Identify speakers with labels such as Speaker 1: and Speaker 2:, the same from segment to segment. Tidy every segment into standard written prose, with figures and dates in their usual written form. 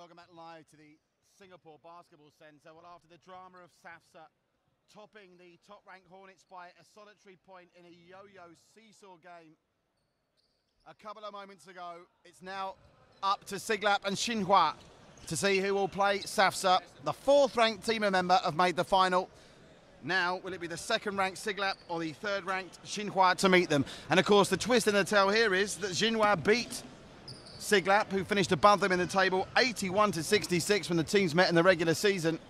Speaker 1: Welcome back live to the Singapore Basketball Centre. Well, after the drama of Safsa topping the top-ranked Hornets by a solitary point in a yo-yo seesaw game a couple of moments ago, it's now up to Siglap and Xin Hua to see who will play Safsa. The fourth-ranked team member have made the final. Now, will it be the second-ranked Siglap or the third-ranked Xin Hua to meet them? And, of course, the twist in the tale here is that Xin Hua beat Siglap, who finished above them in the table, 81-66 when the teams met in the regular season.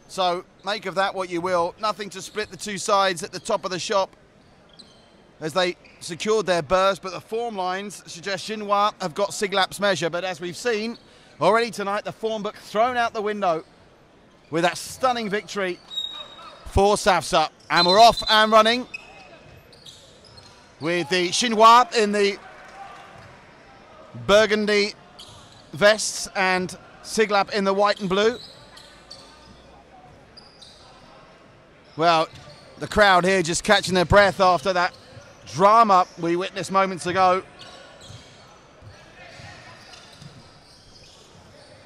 Speaker 1: So, make of that what you will. Nothing to split the two sides at the top of the shop as they secured their berths, but the form lines suggest Xin Hua have got Siglap's measure. But as we've seen already tonight, the form book thrown out the window with that stunning victory for Safsa. And we're off and running with the Xin Hua in the burgundy vests and Siglap in the white and blue. Well, the crowd here just catching their breath after that drama we witnessed moments ago.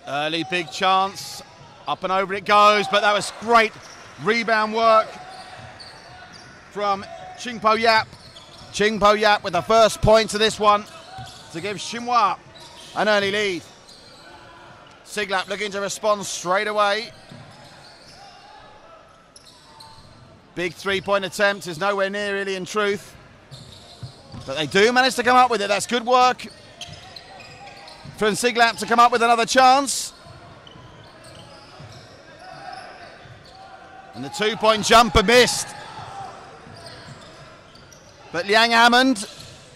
Speaker 1: Early big chance, up and over it goes, but that was great rebound work from Ching Po Yap. Ching Po Yap with the first point to this one to give Xin Hua an early lead. Siglap looking to respond straight away. Big three-point attempt is nowhere near really in truth, but they do manage to come up with it. That's good work from Siglap to come up with another chance. And the two-point jumper missed, but Liang Hammond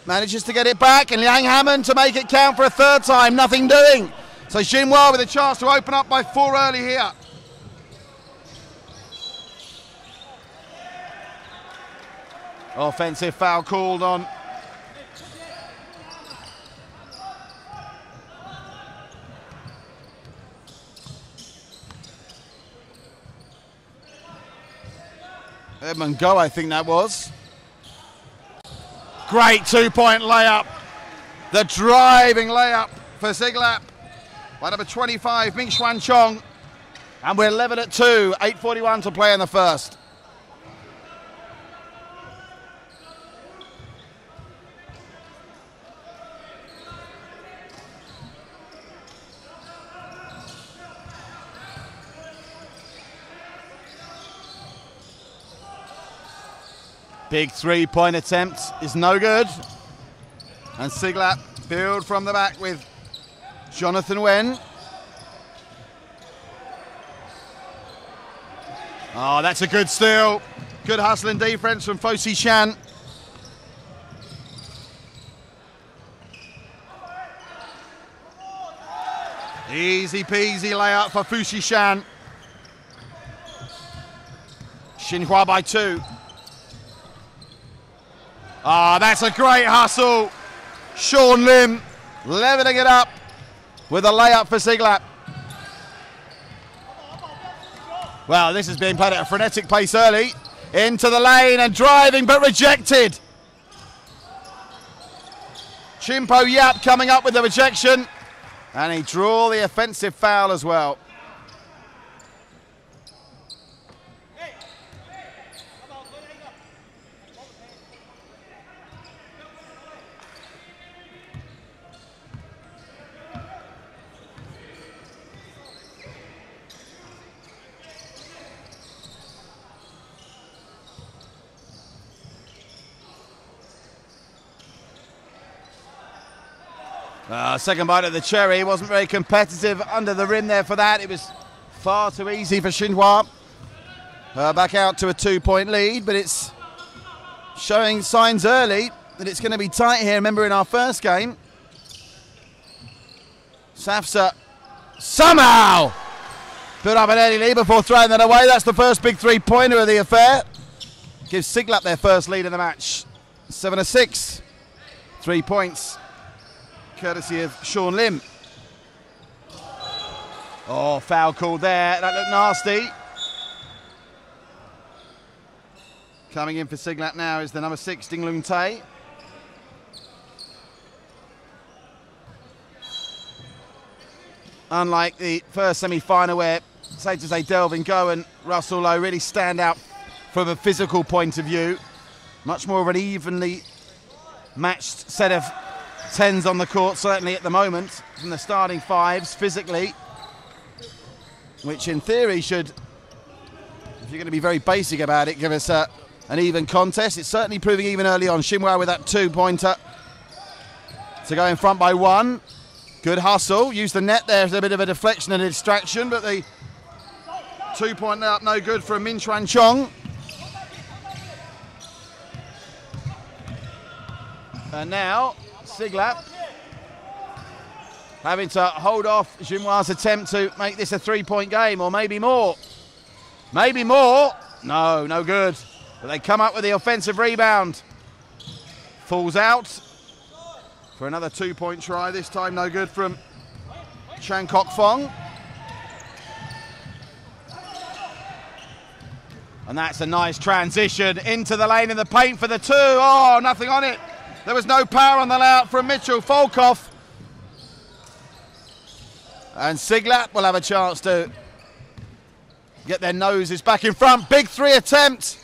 Speaker 1: manages to get it back, and Liang Hammond to make it count for a third time. Nothing doing. So Xin Hua with a chance to open up by 4 early here. Offensive foul called on Edmund Go, I think that was. Great two-point layup. The driving layup for Siglap by number 25, Ming Xuan Chong. And we're level at 2, 8:41 to play in the first. Big three-point attempt is no good. And Siglap build from the back with Jonathan Wen. Oh, that's a good steal. Good hustle and defense from Fosi Shan. Easy peasy layup for Fosi Shan. Xin Hua by 2. Ah, that's a great hustle. Sean Lim leveling it up with a layup for Siglap. Well, this has been played at a frenetic pace early. Into the lane and driving, but rejected. Ching Po Yap coming up with the rejection. And he drew the offensive foul as well. Second bite of the cherry. Wasn't very competitive under the rim there for that. It was far too easy for Xin Hua. Back out to a 2-point lead, but it's showing signs early that it's going to be tight here. Remember in our first game, Safsa somehow put up an early lead before throwing that away. That's the first big three-pointer of the affair. Gives Siglap their first lead in the match. 7-6. 3 points, courtesy of Sean Lim. Oh, foul called there. That looked nasty. Coming in for Siglap now is the number 6, Ding Lung Tae. unlike the first semi-final where, safe to say, Delvin Go and Russell Lowe really stand out from a physical point of view. Much more of an evenly matched set of 10s on the court, certainly at the moment, from the starting 5s physically, which in theory should, if you're going to be very basic about it, give us an even contest. It's certainly proving even early on. Xin Hua with that 2-pointer to go in front by 1. Good hustle. Use the net there as a bit of a deflection and a distraction, but the 2-point up no good from Min Chuan Chong. And now Siglap having to hold off Xin Hua's attempt to make this a 3-point game, or maybe more. Maybe more. No good. But they come up with the offensive rebound. Falls out for another 2-point try. This time no good from Chan Kok Fong. And that's a nice transition into the lane in the paint for the 2. Oh, nothing on it. There was no power on the layout from Mitchell Volkov. And Siglap will have a chance to get their noses back in front. Big 3 attempt.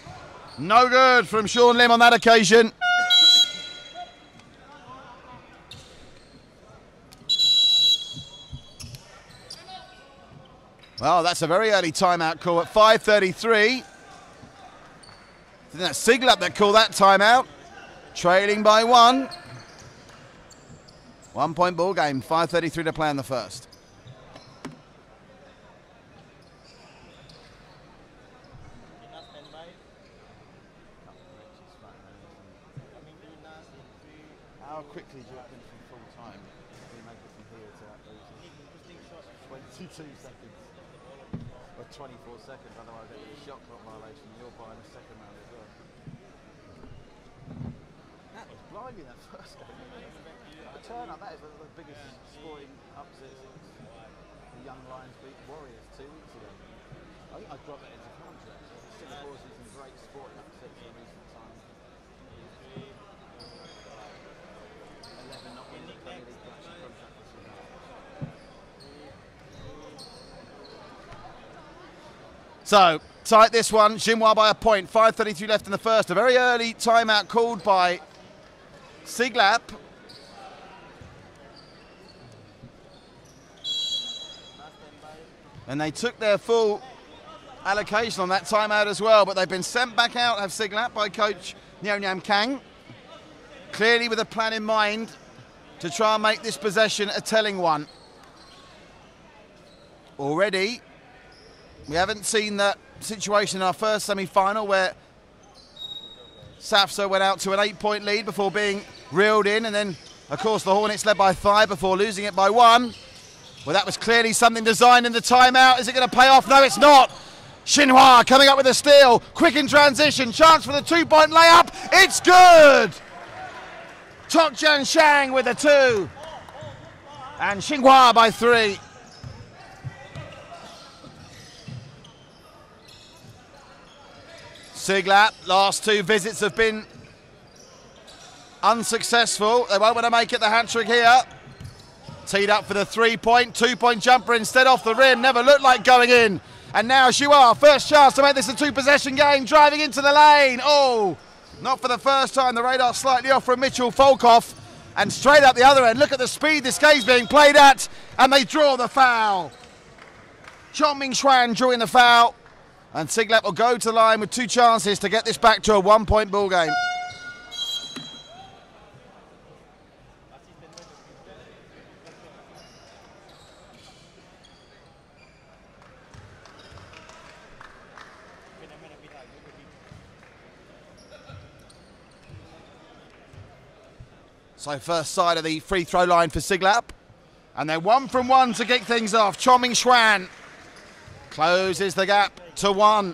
Speaker 1: No good from Sean Lim on that occasion. Well, that's a very early timeout call at 5:33. I think that's Siglap that called that timeout. Trailing by 1. 1-point ball game, 5:33 to play in the first. How quickly do you reckon from full time do you make it from here to that losing? 22 seconds. Or 24 seconds, otherwise it'll be a shot clock violation. You're buying a second round as well. That was blinding, that first game. The turn up, that is the biggest scoring upset since the Young Lions beat Warriors 2 weeks ago. I think I dropped that into contract. Singapore's seen some great sporting upsets in recent times. 11 not winning the Premier League contract this year. So, tight this one. Xin Hua by a point. 5:33 left in the first. A very early timeout called by Siglap. And they took their full allocation on that timeout as well, but they've been sent back out, have Siglap, by coach Niao Nam Kang. Clearly with a plan in mind to try and make this possession a telling one. Already, we haven't seen that situation in our first semi-final where Safsa went out to an 8-point lead before being reeled in, and then, of course, the Hornets led by 5 before losing it by 1. Well, that was clearly something designed in the timeout. Is it going to pay off? No, it's not. Xin Hua coming up with a steal. Quick in transition. Chance for the 2-point layup. It's good. Tok Jan Shang with a 2. And Xin Hua by 3. Siglap, last 2 visits have been unsuccessful. They won't want to make it the hat-trick here. Teed up for the 3-point, 2-point jumper instead off the rim. Never looked like going in. And now Xin Hua, first chance to make this a 2-possession game, driving into the lane. Oh, not for the first time. The radar slightly off from Mitchell Volkov. And straight up the other end. Look at the speed this game's being played at. And they draw the foul. Chong Ming Xuan drawing the foul. And Siglap will go to the line with 2 chances to get this back to a 1-point ball game. So first side of the free throw line for Siglap. And they're 1 from 1 to kick things off. Chong Ming Xuan closes the gap to 1.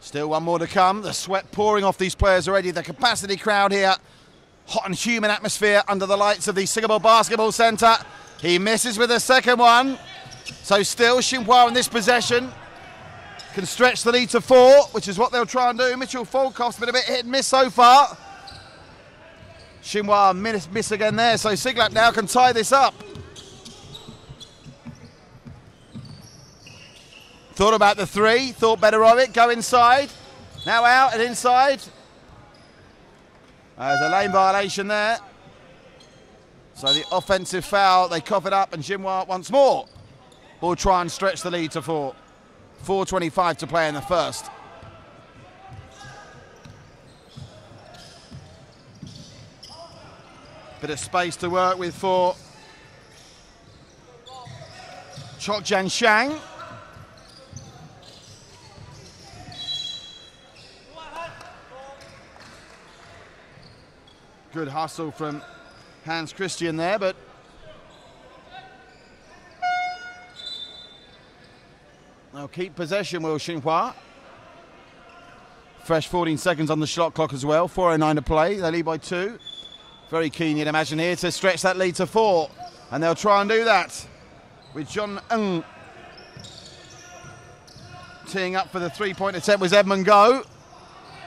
Speaker 1: Still 1 more to come. The sweat pouring off these players already. The capacity crowd here. Hot and humid atmosphere under the lights of the Singapore Basketball Centre. He misses with the second one. So still Xin Hua in this possession can stretch the lead to 4, which is what they'll try and do. Mitchell Volkov's been a bit hit and miss so far. Xin Hua miss again there, so Siglap now can tie this up. Thought about the three, thought better of it, go inside. Now out and inside. There's a lane violation there. So the offensive foul, they cough it up, and Xin Hua once more will try and stretch the lead to 4. 4:25 to play in the first. Bit of space to work with for Chok Jan Shang. Good hustle from Hans Christian there, but they'll keep possession, will Xin Hua. Fresh 14 seconds on the shot clock as well. 4:09 to play. They lead by 2. Very keen, you'd imagine, here to stretch that lead to 4. And they'll try and do that with John Ng teeing up for the three-point attempt was Edmund Go.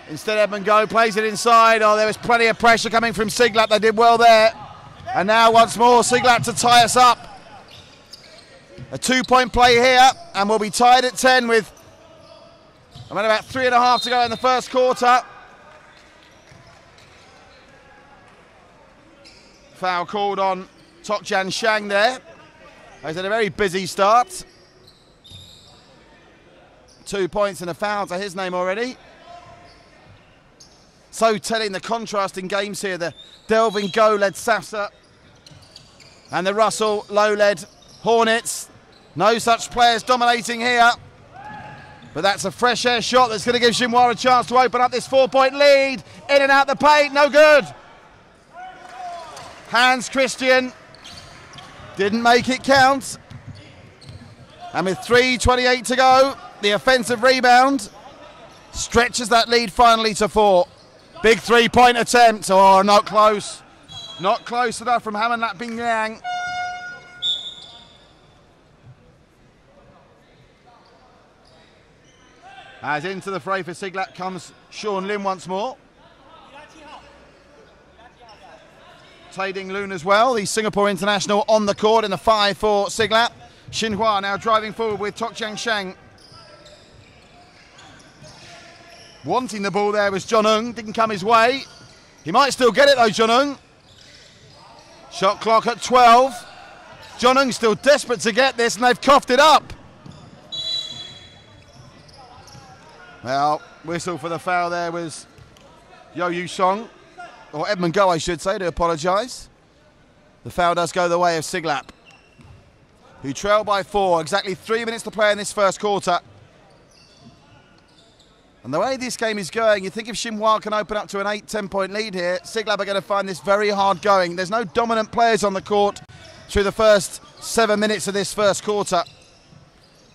Speaker 1: Instead, Edmund Go plays it inside. Oh, there was plenty of pressure coming from Siglap. They did well there. And now once more, Siglap to tie us up. A 2-point play here, and we'll be tied at 10 with about 3.5 to go in the first quarter. Foul called on Chok Jan Shang there. He's had a very busy start. 2 points and a foul to his name already. So telling the contrast in games here. The Delvin Go-led Safsa and the Russell Low-led Hornets. No such players dominating here. But that's a fresh air shot that's going to give Xin Hua a chance to open up this 4-point lead. In and out the paint, no good. Hans Christian didn't make it count. And with 3:28 to go, the offensive rebound stretches that lead finally to 4. Big 3-point attempt. Oh, not close. Not close enough from Hamanlat Bing Liang. As into the fray for Siglap comes Sean Lim once more. Tae Ding Loon as well, the Singapore international on the court in the 5 for Siglap. Xin Hua now driving forward with Chok Jan Shang. Wanting the ball there was John Ng, didn't come his way. He might still get it though, John Ng. Shot clock at 12. John Ng still desperate to get this, and they've coughed it up. Well, whistle for the foul there was Yo Yu Song, or Edmund Go, I should say, to apologise. The foul does go the way of Siglap, who trail by 4. Exactly 3 minutes to play in this first quarter. And the way this game is going, you think if Xin Hua can open up to an 8-10 point lead here, Siglap are going to find this very hard going. There's no dominant players on the court through the first 7 minutes of this first quarter.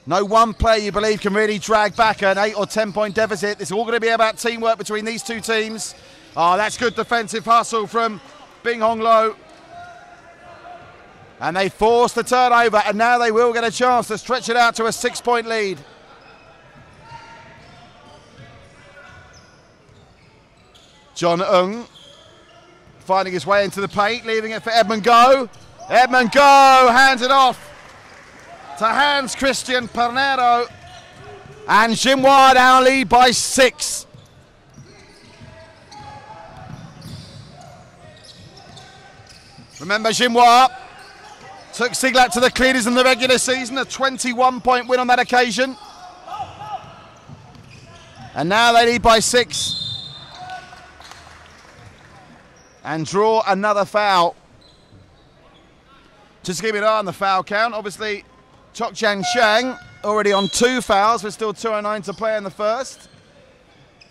Speaker 1: No one player you believe can really drag back an 8 or 10 point deficit. It's all going to be about teamwork between these two teams. Oh, that's good defensive hustle from Bing Hong Lo. And they force the turnover, and now they will get a chance to stretch it out to a 6-point lead. John Ng finding his way into the paint, leaving it for Edmund Go. Edmund Go hands it off to Hans Christian Pernero, and Xin Hua now lead by 6. Remember, Xin Hua took Siglap to the cleaners in the regular season, a 21-point win on that occasion. And now they lead by 6. And draw another foul. Just keep an eye on the foul count. Obviously, Chok Jan Shang already on 2 fouls, but still 2:09 to play in the first.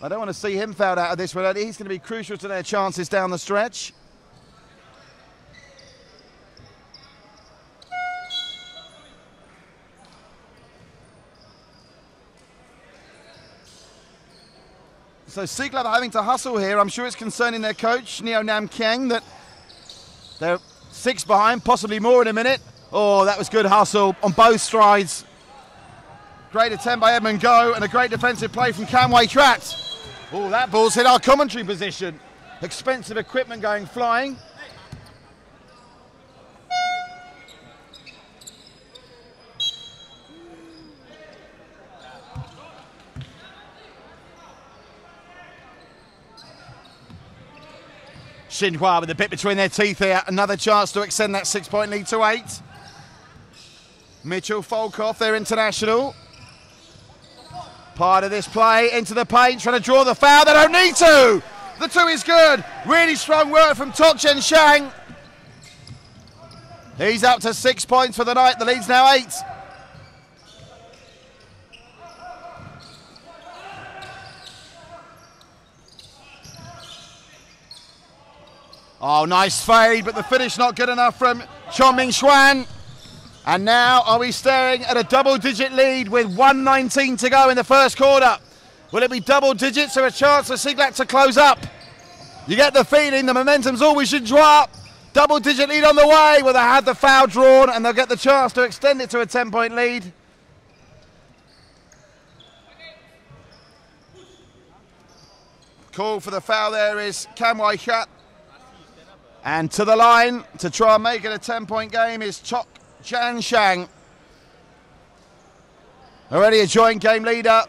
Speaker 1: I don't want to see him fouled out of this one. He's going to be crucial to their chances down the stretch. So Siglap are having to hustle here. I'm sure it's concerning their coach, Neo Nam Kiang, that they're 6 behind, possibly more in a minute. Oh, that was good hustle on both strides. Great attempt by Edmund Go, and a great defensive play from Cam Wei Trat. Oh, that ball's hit our commentary position. Expensive equipment going flying. Xin Hua with a bit between their teeth here. Another chance to extend that 6-point lead to 8. Mitchell Folkoff, their international. Part of this play into the paint, trying to draw the foul. They don't need to. The 2 is good. Really strong work from Tok Chen Shang. He's up to 6 points for the night. The lead's now 8. Oh, nice fade, but the finish not good enough from Chongming Xuan. And now are we staring at a double-digit lead with 1:19 to go in the first quarter? Will it be double digits or a chance for Siglap to close up? You get the feeling the momentum's all we should drop. Double-digit lead on the way. Well, they had the foul drawn and they'll get the chance to extend it to a 10-point lead. Call for the foul there is Cam Wai Khat. And to the line to try and make it a 10-point game is Tok Chen Shang. Already a joint game leader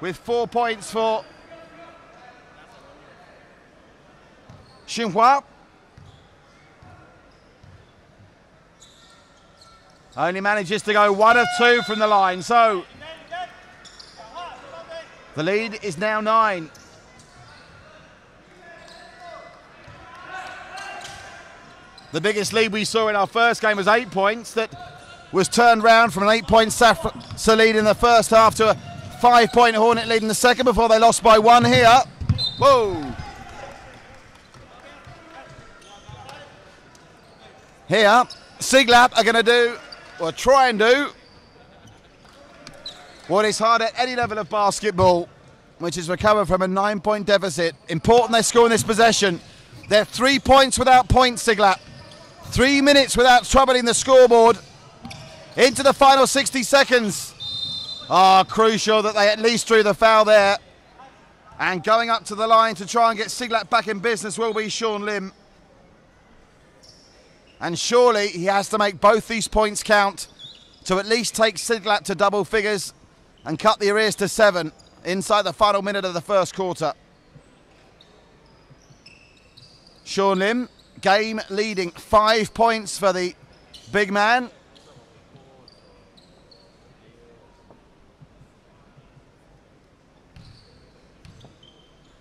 Speaker 1: with 4 points for Xin Hua. Only manages to go 1 of 2 from the line, so the lead is now 9. The biggest lead we saw in our first game was 8 points. That was turned round from an 8-point Safsa lead in the first half to a 5-point Hornet lead in the second before they lost by 1 here. Whoa! Here, Siglap are going to do, or try and do, what is hard at any level of basketball, which is recover from a 9-point deficit. Important they score in this possession. They're 3 points without points, Siglap. 3 minutes without troubling the scoreboard. Into the final 60 seconds. Crucial that they at least drew the foul there. And going up to the line to try and get Siglap back in business will be Sean Lim. And surely he has to make both these points count to at least take Siglap to double figures and cut the arrears to 7 inside the final minute of the first quarter. Sean Lim, game leading, 5 points for the big man.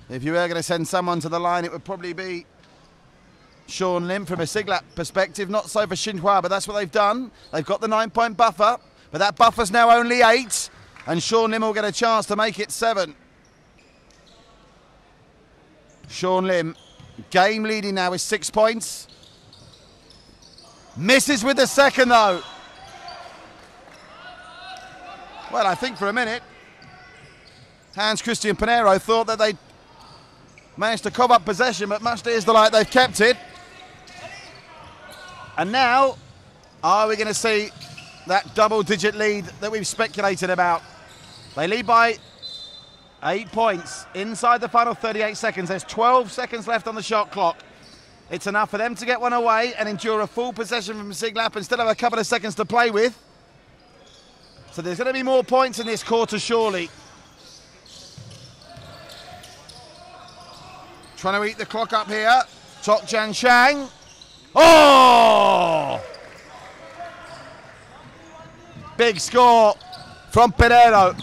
Speaker 1: If you were going to send someone to the line, it would probably be Sean Lim from a Siglap perspective. Not so for Xin Hua, but that's what they've done. They've got the 9-point buffer, but that buffer's now only 8, and Sean Lim will get a chance to make it 7. Sean Lim, game leading now with 6 points. Misses with the second though. Well, I think for a minute, Hans Christian Pinheiro thought that they'd managed to cob up possession, but much to his delight, they've kept it. And now, are we going to see that double-digit lead that we've speculated about? They lead by 8 points inside the final 38 seconds. There's 12 seconds left on the shot clock. It's enough for them to get one away and endure a full possession from Siglap instead of a couple of seconds to play with. So there's going to be more points in this quarter, surely. Trying to eat the clock up here. Tok Chen Shang. Oh! Big score from Pinheiro.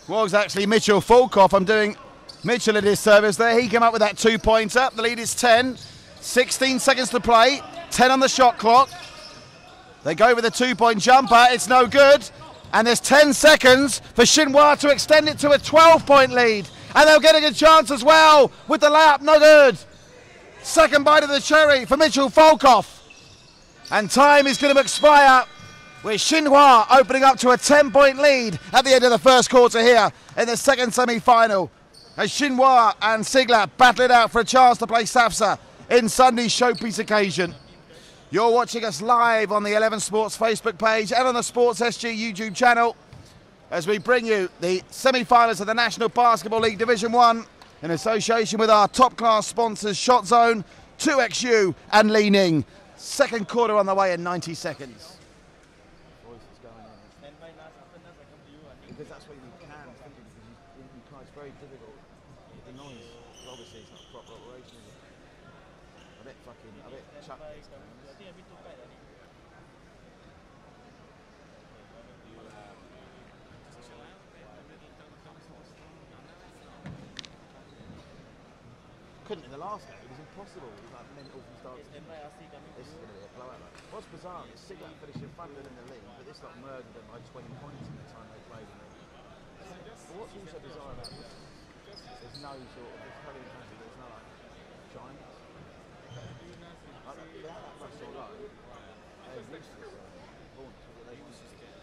Speaker 1: Was actually Mitchell Folkoff. I'm doing Mitchell a disservice there. He came up with that 2-pointer. The lead is 10. 16 seconds to play. 10 on the shot clock. They go with a 2-point jumper. It's no good. And there's 10 seconds for Xin Hua to extend it to a 12-point lead. And they'll get a good chance as well with the layup. No good. Second bite of the cherry for Mitchell Folkoff. And time is going to expire with Xin Hua opening up to a 10-point lead at the end of the first quarter here in the second semi-final. As Xin Hua and Siglap battle it out for a chance to play Safsa in Sunday's showpiece occasion. You're watching us live on the 11 Sports Facebook page and on the Sports SG YouTube channel as we bring you the semi-finals of the National Basketball League Division 1 in association with our top-class sponsors Shot Zone, 2XU and Li Ning. Second quarter on the way in 90 seconds. Because that's what you can, because it's very difficult. proper operation, is it? A bit chucked. Couldn't in the last game, it was impossible. It was like mental from start to finish. This is going to be a blowout. What's bizarre is Siglap finished in front of them in the league, but this lot murdered them by 20 points in the time they played in the league. But what's also bizarre about this is there's no sort of, there's no like giants. Like, without that Russell low, they're useless. They want to get.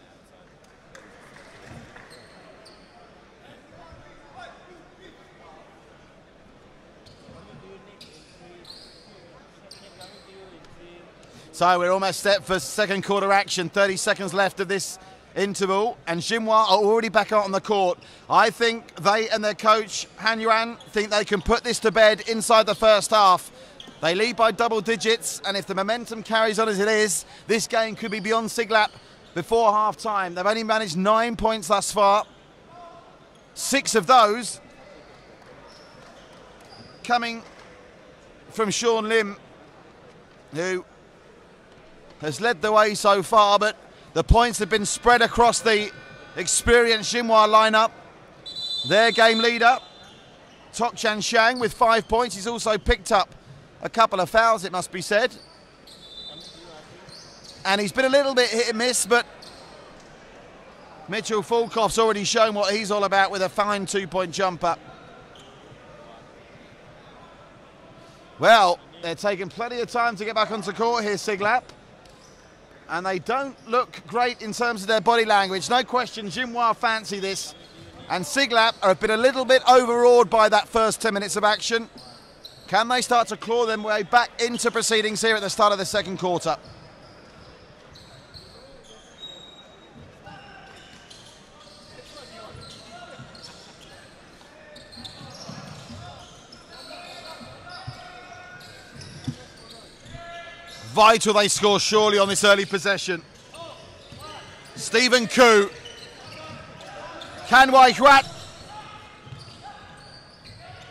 Speaker 1: So we're almost set for second quarter action. 30 seconds left of this interval, and Xin Hua are already back out on the court. I think they and their coach Han Yuan think they can put this to bed inside the first half. They lead by double digits, and if the momentum carries on as it is, this game could be beyond Siglap before half time. They've only managed 9 points thus far. 6 of those coming from Sean Lim, who has led the way so far, but the points have been spread across the experienced Xin Hua lineup. Their game leader, Tok Chan Shang, with 5 points. He's also picked up a couple of fouls, it must be said. And he's been a little bit hit and miss, but Mitchell Fulkoff's already shown what he's all about with a fine 2-point jumper. Well, they're taking plenty of time to get back onto court here, Siglap. And they don't look great in terms of their body language. No question, Xin Hua fancy this. And Siglap have been a little bit overawed by that first 10 minutes of action. Can they start to claw their way back into proceedings here at the start of the second quarter? Vital they score surely on this early possession. Stephen Koo. Can Wai Huat.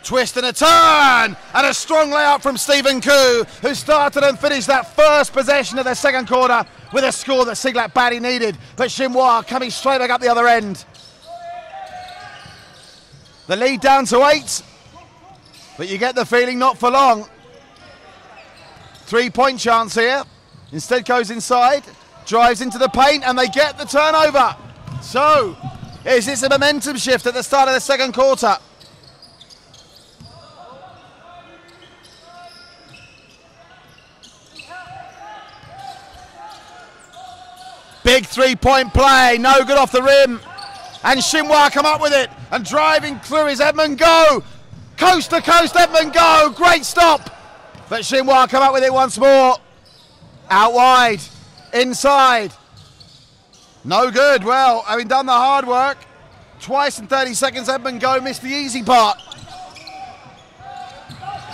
Speaker 1: Twist and a turn. And a strong layout from Stephen Koo, who started and finished that first possession of the second quarter with a score that Siglap badly needed. But Xin Hua coming straight back up the other end. The lead down to 8. But you get the feeling not for long. 3-point chance here. Instead goes inside, drives into the paint, and they get the turnover. So, is this a momentum shift at the start of the second quarter? Big 3-point play, no good off the rim. And Xin Hua come up with it, and driving through is Edmund Go. Coast to coast, Edmund Go, great stop. But Xin Hua come up with it once more. Out wide, inside. No good. Well, having done the hard work, twice in 30 seconds, Edmund Go missed the easy part.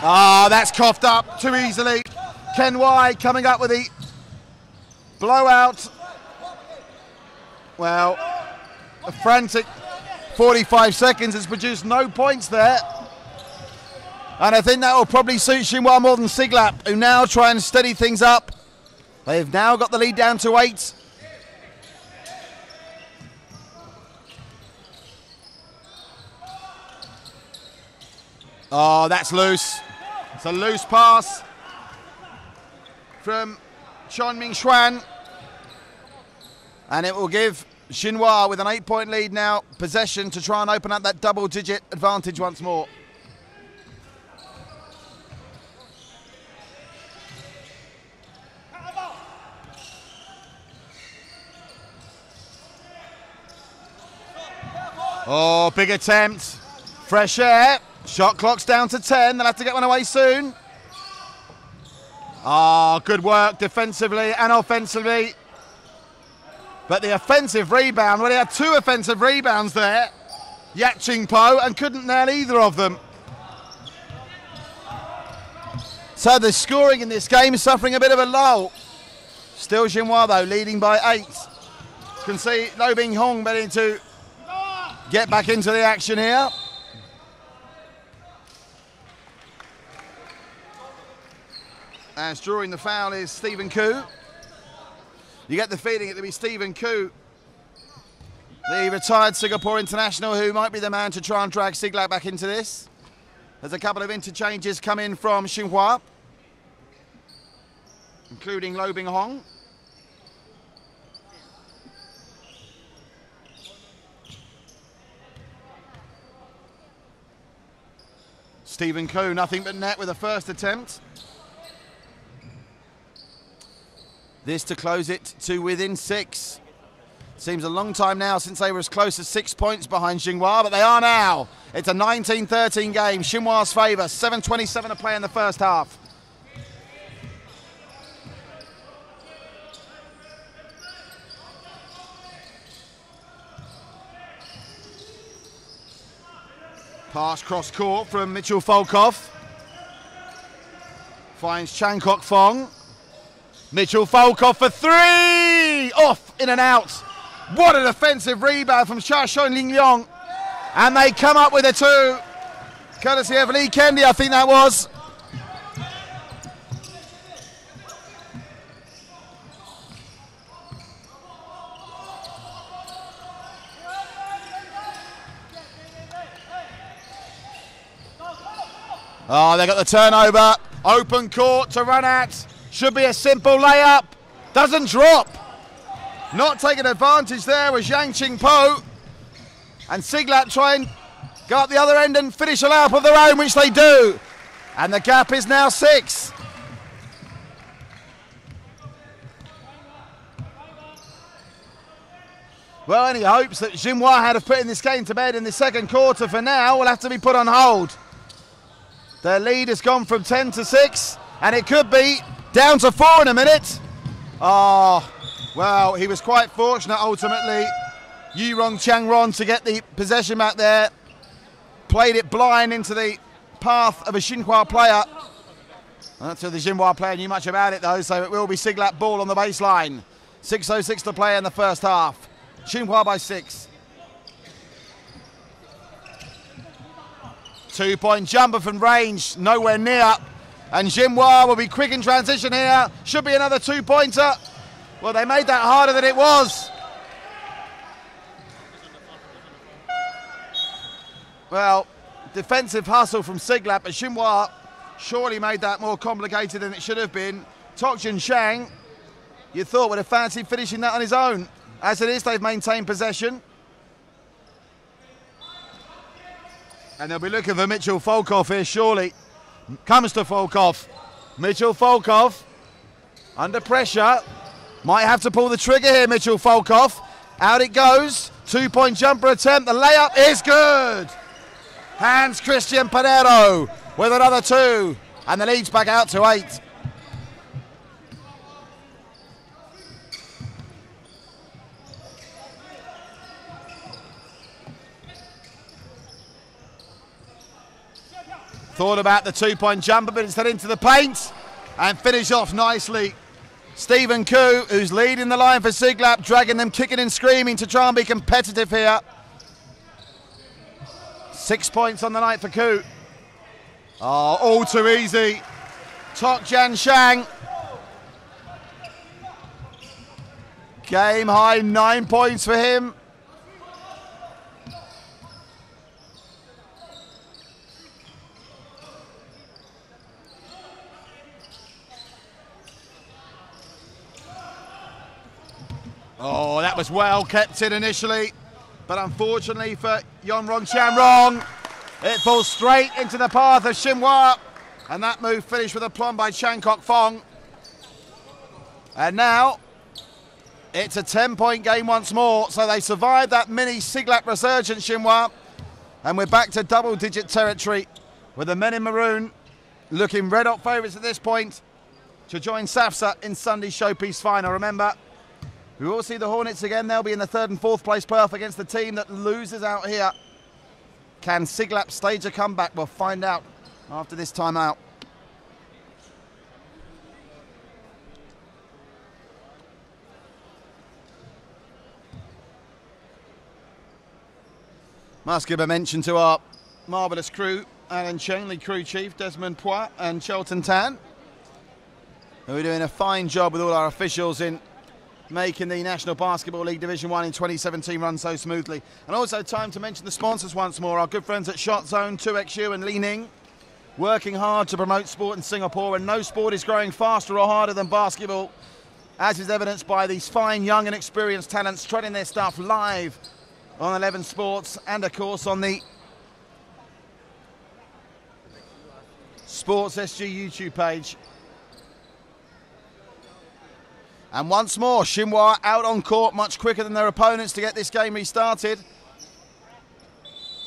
Speaker 1: That's coughed up too easily. Ken Wai coming up with the blowout. Well, a frantic 45 seconds has produced no points there. And I think that will probably suit Xin Hua more than Siglap, who now try and steady things up. They've now got the lead down to 8. Oh, that's loose. It's a loose pass from Chon Ming Xuan. And it will give Xin Hua, with an 8-point lead now, possession to try and open up that double-digit advantage once more. Oh, big attempt. Fresh air. Shot clock's down to 10. They'll have to get one away soon. Good work defensively and offensively. But the offensive rebound, well, he had 2 offensive rebounds there. Yak Ching Po, and couldn't nail either of them. So the scoring in this game is suffering a bit of a lull. Still Xin Hua, though, leading by 8. You can see Lo Bing Hong ready to get back into the action here. as drawing the foul is Stephen Koo. You get the feeling it'll be Stephen Koo, the retired Singapore international, who might be the man to try and drag Siglap back into this. There's a couple of interchanges come in from Xin Hua, including Lo Bing Hong. Stephen Koo, nothing but net with the first attempt. This to close it to within 6. Seems a long time now since they were as close as 6 points behind Xin Hua, but they are now. It's a 19-13 game, Xin Hua's favour, 7:27 to play in the first half. Pass cross court from Mitchell Folkoff. Finds Chan Kok Fong. Mitchell Folkoff for 3! Off, in and out. What a defensive rebound from Cha Shon Ling Leong. And they come up with a 2. Courtesy of Lee Kendi, I think that was. Oh, they got the turnover. Open court to run at. Should be a simple layup. Doesn't drop. Not taking advantage there was Yang Ching Po. And Siglap try and go up the other end and finish a layup of their own, which they do. And the gap is now 6. Well, any hopes that Xin Hua had of putting this game to bed in the second quarter for now will have to be put on hold. Their lead has gone from 10 to 6, and it could be down to 4 in a minute. Oh, well, he was quite fortunate ultimately, Yurong Changron, to get the possession back there. Played it blind into the path of a Xin Hua player. I'm not sure the Xin Hua player knew much about it though, so it will be Siglap ball on the baseline. 6:06 to play in the first half. Xin Hua by 6. 2-point jumper from range, nowhere near. And Xin Hua will be quick in transition here. Should be another 2-pointer. Well, they made that harder than it was. Well, defensive hustle from Siglap, but Xin Hua surely made that more complicated than it should have been. Tok Jun Shang, you thought would have fancied finishing that on his own. As it is, they've maintained possession. And they'll be looking for Mitchell Folkoff here, surely. Comes to Folkoff. Mitchell Folkoff, under pressure. Might have to pull the trigger here, Mitchell Folkoff. Out it goes. 2-point jumper attempt. The layup is good. Hans Christian Panero with another 2. And the lead's back out to 8. Thought about the 2-point jumper, but instead into the paint and finish off nicely. Stephen Koo, who's leading the line for Siglap, dragging them kicking and screaming to try and be competitive here. 6 points on the night for Koo. Oh, all too easy. Tok Jan Shang. Game high 9 points for him. Oh, that was well kept in initially, but unfortunately for Yonrong Chanrong, it falls straight into the path of Xin Hua, and that move finished with a plum by Chan Kok Fong. And now it's a 10-point game once more, so they survived that mini Siglap resurgence, Xin Hua, and we're back to double-digit territory with the men in maroon looking red-hot favourites at this point to join SAFSA in Sunday's showpiece final. Remember, we will see the Hornets again. They'll be in the 3rd and 4th place berth against the team that loses out here. Can Siglap stage a comeback? We'll find out after this timeout. Must give a mention to our marvellous crew, Alan Cheng, the crew chief, Desmond Poit and Chelton Tan. who are doing a fine job with all our officials in making the National Basketball League Division 1 in 2017 run so smoothly. And also time to mention the sponsors once more, our good friends at Shot Zone, 2XU and Li Ning, working hard to promote sport in Singapore, and no sport is growing faster or harder than basketball, as is evidenced by these fine young and experienced talents treading their stuff live on 11 Sports and of course on the Sports SG YouTube page. And once more, Xin Hua out on court much quicker than their opponents to get this game restarted.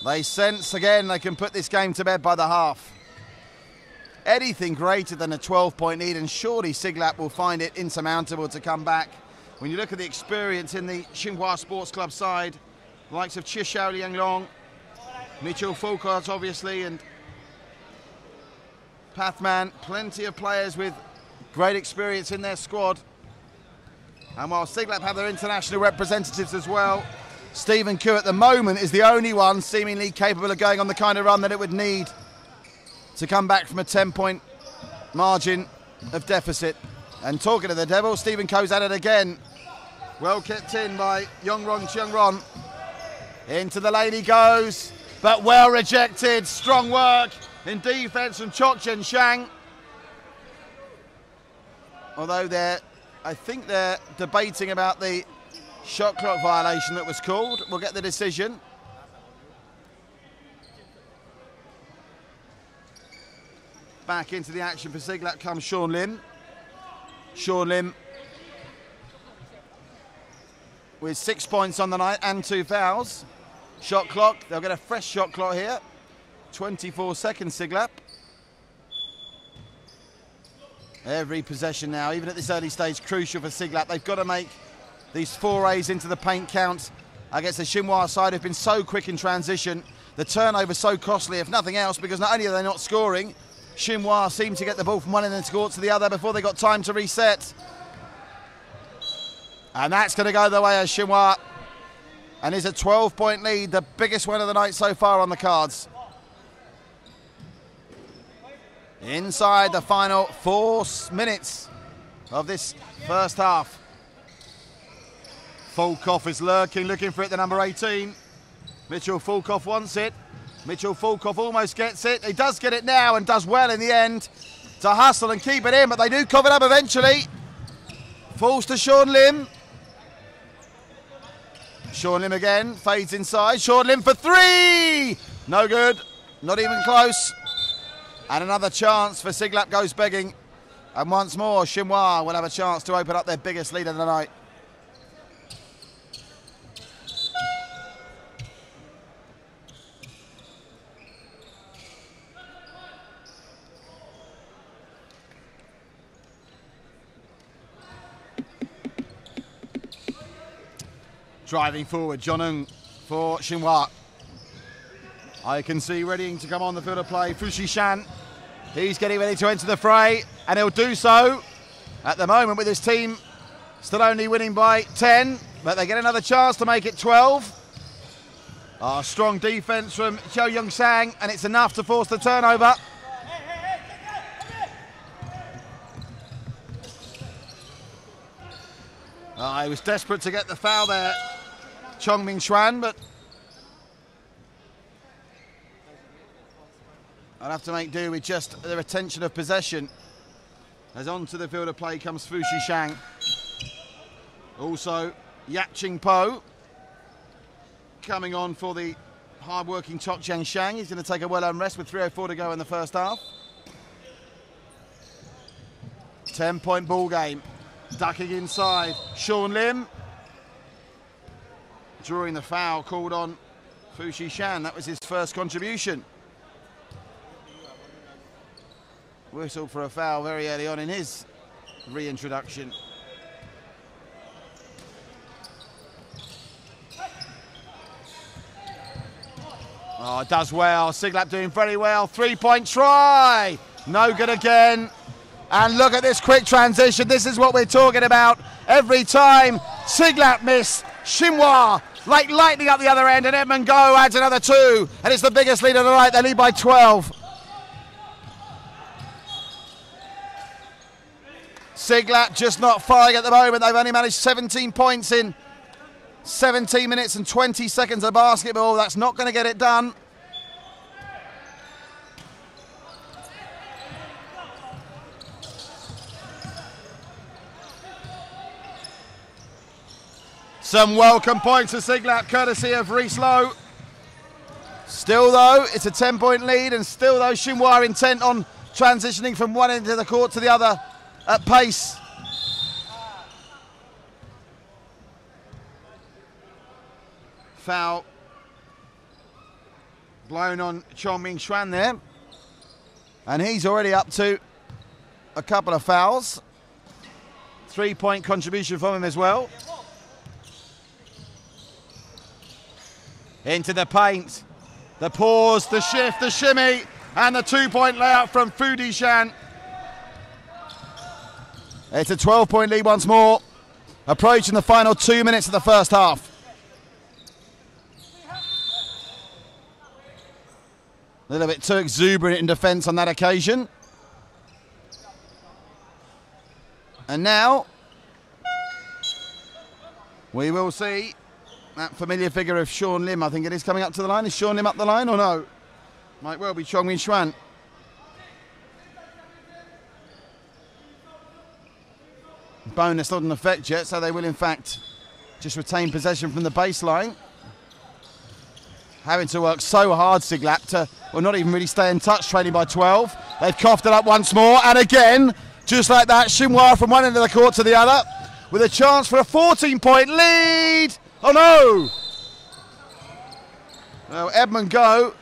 Speaker 1: They sense again they can put this game to bed by the half. Anything greater than a 12-point lead, and surely Siglap will find it insurmountable to come back. When you look at the experience in the Xin Hua Sports Club side, the likes of Chixiao Lianglong, Mitchell Foucault obviously, and Pathman, plenty of players with great experience in their squad. And while Siglap have their international representatives as well, Stephen Koo at the moment is the only one seemingly capable of going on the kind of run that it would need to come back from a 10-point margin of deficit. And talking to the devil, Stephen Koo's at it again. Well kept in by Yongron Chiangron. Into the lane he goes, but well rejected. Strong work in defence from Chok Chen Shang. Although I think they're debating about the shot clock violation that was called. We'll get the decision. Back into the action for Siglap comes Sean Lim. Sean Lim with 6 points on the night and 2 fouls. Shot clock, they'll get a fresh shot clock here. 24 seconds Siglap. Every possession now, even at this early stage, crucial for Siglap. They've got to make these forays into the paint count against the Xin Hua side who've been so quick in transition. The turnover so costly, if nothing else, because not only are they not scoring, Xin Hua seem to get the ball from one end of the court to the other before they got time to reset. And that's going to go the way of Xin Hua. And is a 12-point lead, the biggest one of the night so far on the cards. Inside the final 4 minutes of this first half. Fulkoff is lurking, looking for it, the number 18. Mitchell Fulkoff wants it. Mitchell Fulkoff almost gets it. He does get it now and does well in the end to hustle and keep it in, but they do cover it up eventually. Falls to Sean Lim. Sean Lim again, fades inside. Sean Lim for 3! No good, not even close. And another chance for Siglap goes begging. And once more, Xin Hua will have a chance to open up their biggest lead of the night. Driving forward, John Ng for Xin Hua. I can see readying to come on the field of play, Fu Shishan. He's getting ready to enter the fray, and he'll do so at the moment with his team still only winning by 10, but they get another chance to make it 12. Strong defense from Chiao Young Sang, and it's enough to force the turnover. He was desperate to get the foul there, Chong Ming Xuan, but I'll have to make do with just the retention of possession. As onto the field of play comes Fu Shishang. Also, Yap Ching Po coming on for the hard-working Chok Chen Shang. He's going to take a well-earned rest with 3:04 to go in the first half. 10-point ball game. Ducking inside, Sean Lim. Drawing the foul called on Fu Shishan. That was his first contribution. Whistle for a foul very early on in his reintroduction. Does well. Siglap doing very well. 3-point try. No good again. And look at this quick transition. This is what we're talking about. Every time Siglap miss, Xin Hua like lightning up the other end, and Edmund Go adds another 2. And it's the biggest lead of the night. They lead by 12. Siglap just not firing at the moment. They've only managed 17 points in 17 minutes and 20 seconds of basketball. That's not going to get it done. Some welcome points to Siglap, courtesy of Reese Lowe. Still though, it's a 10-point lead, and still though, Xin Hua are intent on transitioning from one end of the court to the other at pace. Foul blown on Chongming Xuan there, and he's already up to a couple of fouls. 3-point contribution from him as well. Into the paint, the pause, the shift, the shimmy, and the 2-point layup from Fu Dishan. It's a 12-point lead once more, approaching the final 2 minutes of the first half. A little bit too exuberant in defence on that occasion. And now we will see that familiar figure of Sean Lim. I think it is coming up to the line. Is Sean Lim up the line or no? Might well be Chongming Xuan. Bonus not in effect yet, so they will in fact just retain possession from the baseline. Having to work so hard, Siglap, to not even really stay in touch, trailing by 12. They've coughed it up once more, and again, just like that, Xin Hua from one end of the court to the other, with a chance for a 14-point lead. Oh no! Well, Edmund Go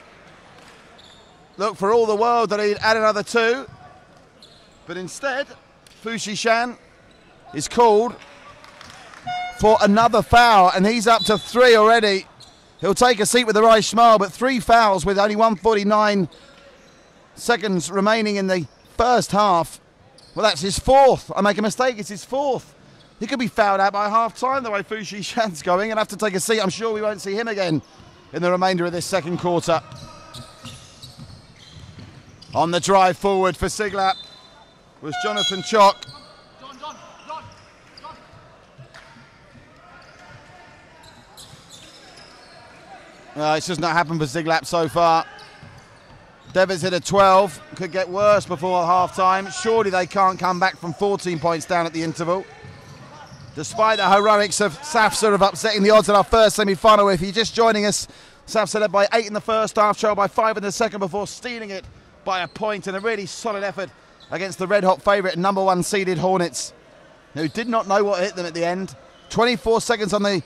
Speaker 1: looked for all the world that he'd add another 2, but instead, Fu Dishan is called for another foul, and he's up to 3 already. He'll take a seat with a right smile, but 3 fouls with only 1:49 seconds remaining in the first half. Well, that's his 4th. I make a mistake, it's his 4th. He could be fouled out by half-time the way Fu Dishan's going and have to take a seat. I'm sure we won't see him again in the remainder of this second quarter. On the drive forward for Siglap was Jonathan Chock. It's just not happened for Siglap so far. Deficit at 12, could get worse before half-time. Surely they can't come back from 14 points down at the interval. Despite the heroics of SAFSA of upsetting the odds in our first semi-final. If you're just joining us, SAFSA led by 8 in the first half, trailed by 5 in the second before stealing it by a point, in a really solid effort against the red-hot favourite number 1 seeded Hornets, who did not know what hit them at the end. 24 seconds on the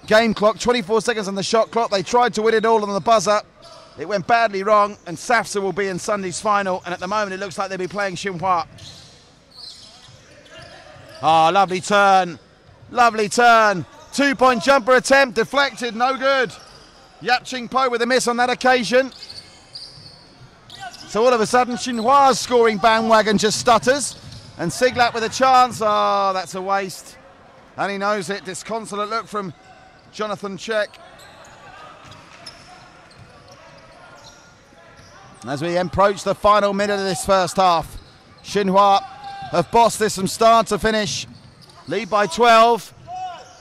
Speaker 1: game clock, 24 seconds on the shot clock. They tried to win it all on the buzzer. It went badly wrong, and SAFSA will be in Sunday's final, and at the moment it looks like they'll be playing Xin Hua. Oh, lovely turn. Lovely turn. 2-point jumper attempt, deflected, no good. Yap Ching Po with a miss on that occasion. So all of a sudden, Xin Hua's scoring bandwagon just stutters, and Siglap with a chance. Oh, that's a waste. And he knows it. Disconsolate look from Jonathan Check. As we approach the final minute of this first half, Xin Hua have bossed this from start to finish. Lead by 12.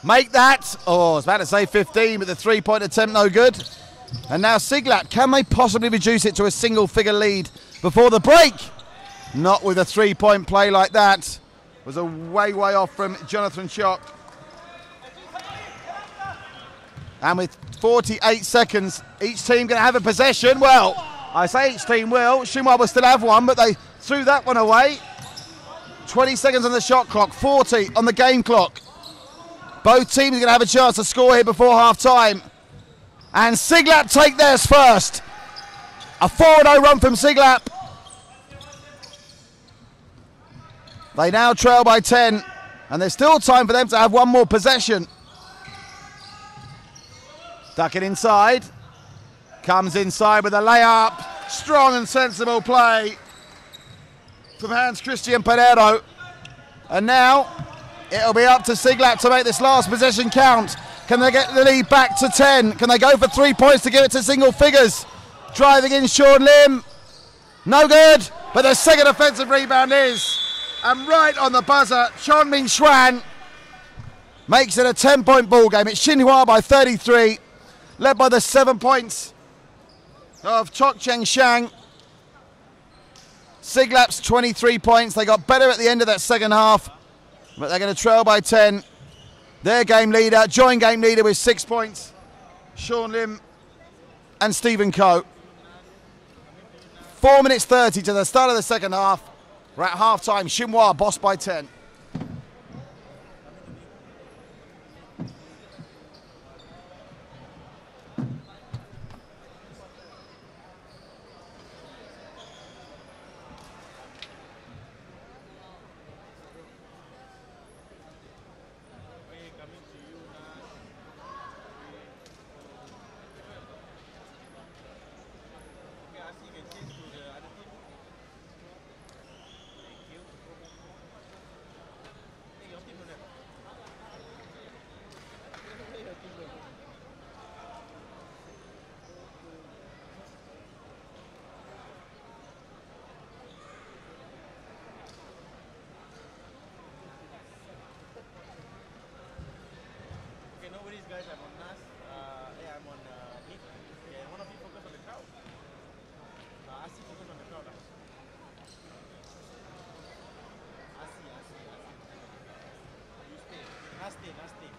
Speaker 1: Make that. Oh, I was about to say 15, but the 3-point attempt no good. And now Siglap, can they possibly reduce it to a single-figure lead before the break? Not with a 3-point play like that. It was a way off from Jonathan Chock. And with 48 seconds, each team going to have a possession. Well, I say each team will. Xin Hua will still have one, but they threw that one away. 20 seconds on the shot clock, 40 on the game clock. Both teams are going to have a chance to score here before half-time. And Siglap take theirs first. A 4-0 run from Siglap. They now trail by 10, and there's still time for them to have one more possession. Duck it inside. Comes inside with a layup. Strong and sensible play from Hans Christian Pereiro. And now it'll be up to Siglap to make this last possession count. Can they get the lead back to 10? Can they go for 3 points to give it to single figures? Driving in Sean Lim. No good, but the second offensive rebound is. And right on the buzzer, Chon Min Xuan makes it a 10-point ball game. It's Xin Hua by 33, led by the 7 points of Chok Cheng Shang. Siglap's 23 points. They got better at the end of that second half, but they're going to trail by 10. Their game leader, joint game leader with 6 points, Sean Lim and Stephen Coe. 4 minutes 30 to the start of the second half. We're at half time. Xin Hua bossed by 10.
Speaker 2: Guys, I'm on NAS. I'm on Heat. Yeah, one of you focus on the crowd. Asi focus on the crowd. Asi. You stay. Stay.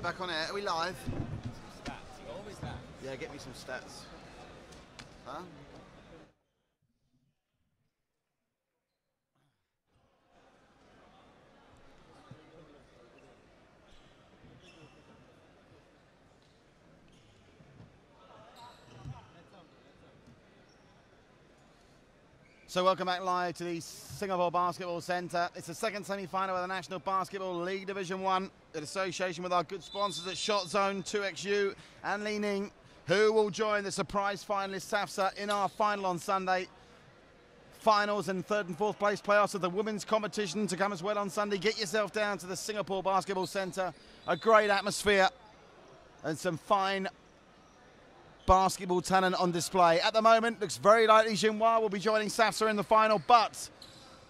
Speaker 1: back on air. Are we live?
Speaker 2: Stats. You always that.
Speaker 1: Yeah, get me some stats. Huh? So welcome back live to the Singapore Basketball Centre. It's the second semi-final of the National Basketball League Division 1 in association with our good sponsors at Shot Zone, 2XU and Li Ning, who will join the surprise finalist SAFSA in our final on Sunday. Finals and third and fourth place playoffs of the women's competition to come as well on Sunday. Get yourself down to the Singapore Basketball Centre. A great atmosphere and some fine basketball talent on display. At the moment, looks very likely Xin Hua will be joining SAFSA in the final, but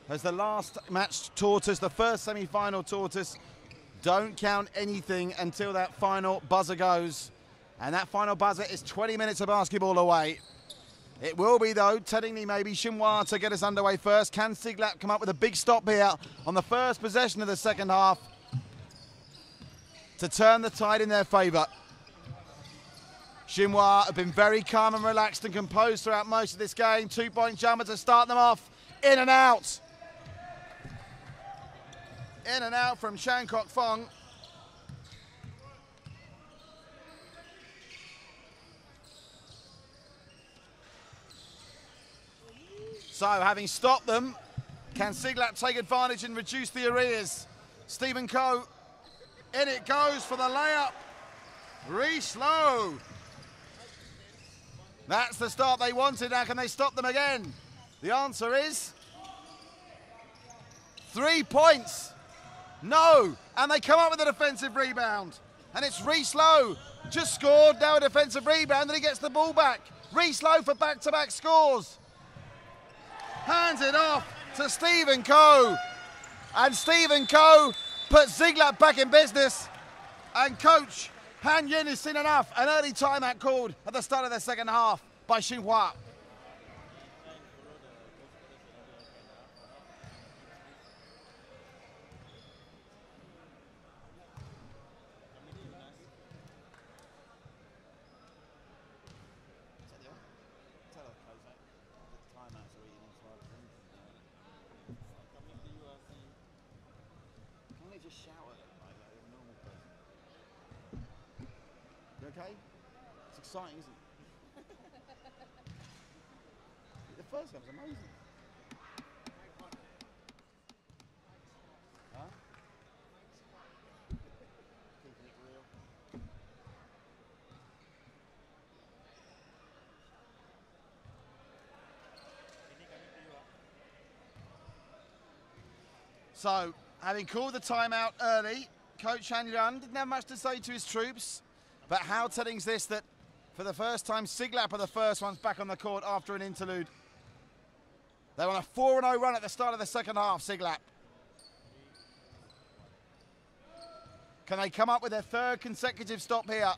Speaker 1: as the last match taught us, the first semi-final taught us, don't count anything until that final buzzer goes. And that final buzzer is 20 minutes of basketball away. It will be, though, technically maybe Xin Hua to get us underway first. Can Siglap come up with a big stop here on the first possession of the second half to turn the tide in their favour? Xin Hua have been very calm and relaxed and composed throughout most of this game. Two-point jumper to start them off. In and out. In and out from Shan Kok Fong. So, having stopped them, can Siglap take advantage and reduce the arrears? Stephen Coe, in it goes for the layup. Reese Lowe. That's the start they wanted. Now can they stop them again? The answer is 3 points. No. And they come up with a defensive rebound. And it's Reese Lowe. Just scored, now a defensive rebound, and he gets the ball back. Reese Lowe for back-to-back scores. Hands it off to Stephen Coe. And Stephen Coe puts Siglap back in business. And coach Han Yin has seen enough. An early timeout called at the start of the second half by Xin Hua. Okay? It's exciting, isn't it? The first one was amazing. Huh? Keeping it real. So, having called the timeout early, Coach Han Yun didn't have much to say to his troops. But how telling is this that for the first time, Siglap are the first ones back on the court after an interlude. They were on a 4-0 run at the start of the second half, Siglap. Can they come up with their third consecutive stop here?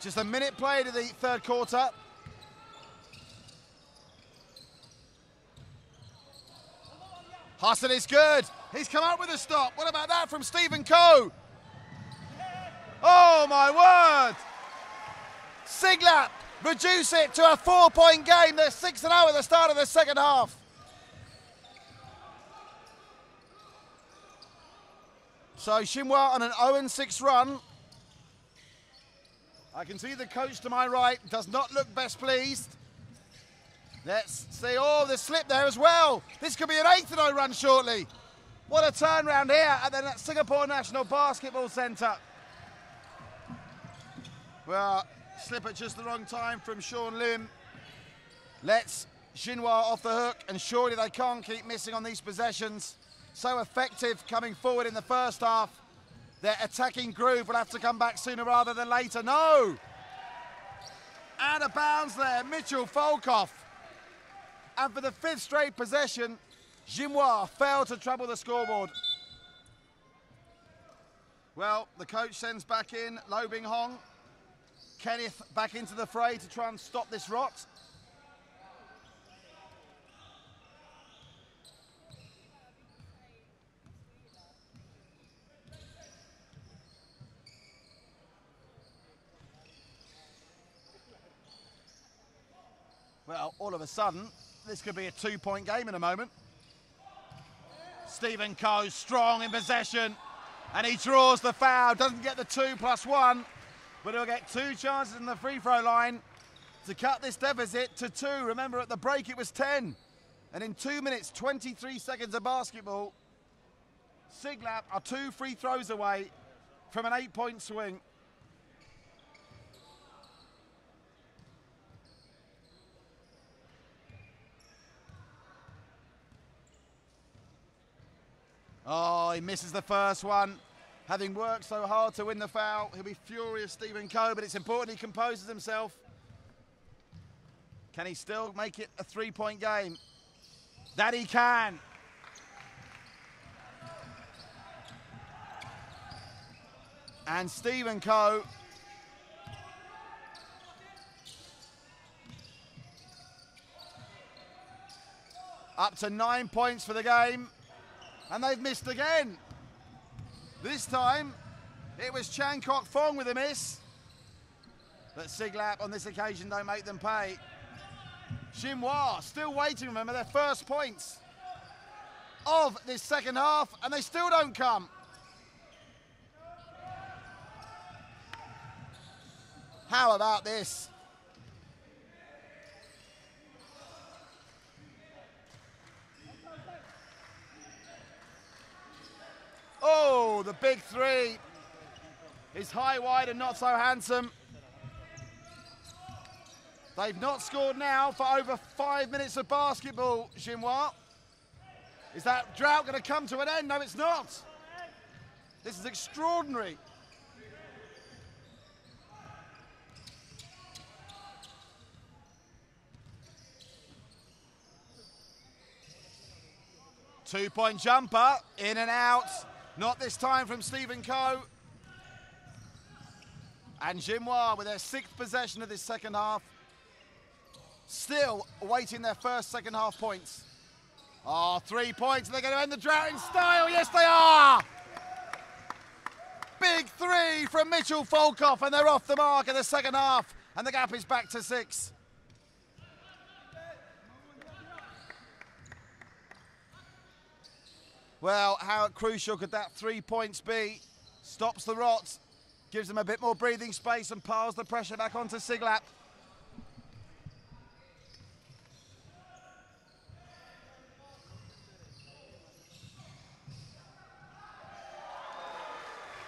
Speaker 1: Just a minute played in the third quarter. Hassan is good. He's come up with a stop. What about that from Stephen Coe? Oh my word! Siglap reduce it to a 4-point game. They're 6-0 at the start of the second half. So Xin Hua on an 0-6 run. I can see the coach to my right does not look best pleased. Let's see, oh, the slip there as well. This could be an 8-0 run shortly. What a turnaround here at the Singapore National Basketball Centre. Well, slip at just the wrong time from Sean Lim. Lets Xin Hua off the hook, and surely they can't keep missing on these possessions. So effective coming forward in the first half. Their attacking groove will have to come back sooner rather than later. No! Out of bounds there, Mitchell Folkoff. And for the 5th straight possession, Xin Hua failed to trouble the scoreboard. Well, the coach sends back in Lo Bing Hong. Kenneth back into the fray to try and stop this rot. Well, all of a sudden, this could be a 2-point game in a moment. Stephen Coe strong in possession, and he draws the foul. Doesn't get the 2+1, but he'll get 2 chances in the free throw line to cut this deficit to 2. Remember, at the break it was 10. And in 2 minutes, 23 seconds of basketball, Siglap are 2 free throws away from an 8-point swing. Oh, he misses the first one. Having worked so hard to win the foul, he'll be furious, Stephen Coe, but it's important he composes himself. Can he still make it a 3-point game? That he can. And Stephen Coe up to 9 points for the game. And they've missed again. This time, it was Chan Kok Fong with a miss. But Siglap on this occasion don't make them pay. Xin Hua still waiting, remember, their first points of this second half, and they still don't come. How about this? Oh, the big three is high, wide, and not so handsome. They've not scored now for over 5 minutes of basketball, Xin Hua. Is that drought going to come to an end? No, it's not. This is extraordinary. Two-point jumper, in and out. Not this time from Stephen Coe. And Xin Hua with their 6th possession of this second half. Still awaiting their first second half points. Oh, 3 points. They're going to end the drought in style. Yes, they are. Big 3 from Mitchell Folkoff, and they're off the mark in the second half. And the gap is back to 6. Well, how crucial could that 3 points be? Stops the rot, gives them a bit more breathing space, and piles the pressure back onto Siglap.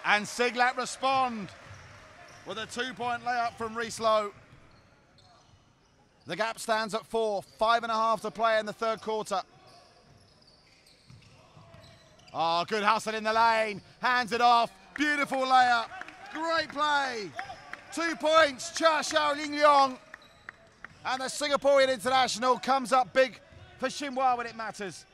Speaker 1: And Siglap respond with a 2-point layup from Reese Lowe. The gap stands at 4, 5.5 to play in the third quarter. Oh, good hustle in the lane, hands it off, beautiful layup, great play. 2 points, Cha Xiao Ling Leong. And the Singaporean international comes up big for Xin Hua when it matters.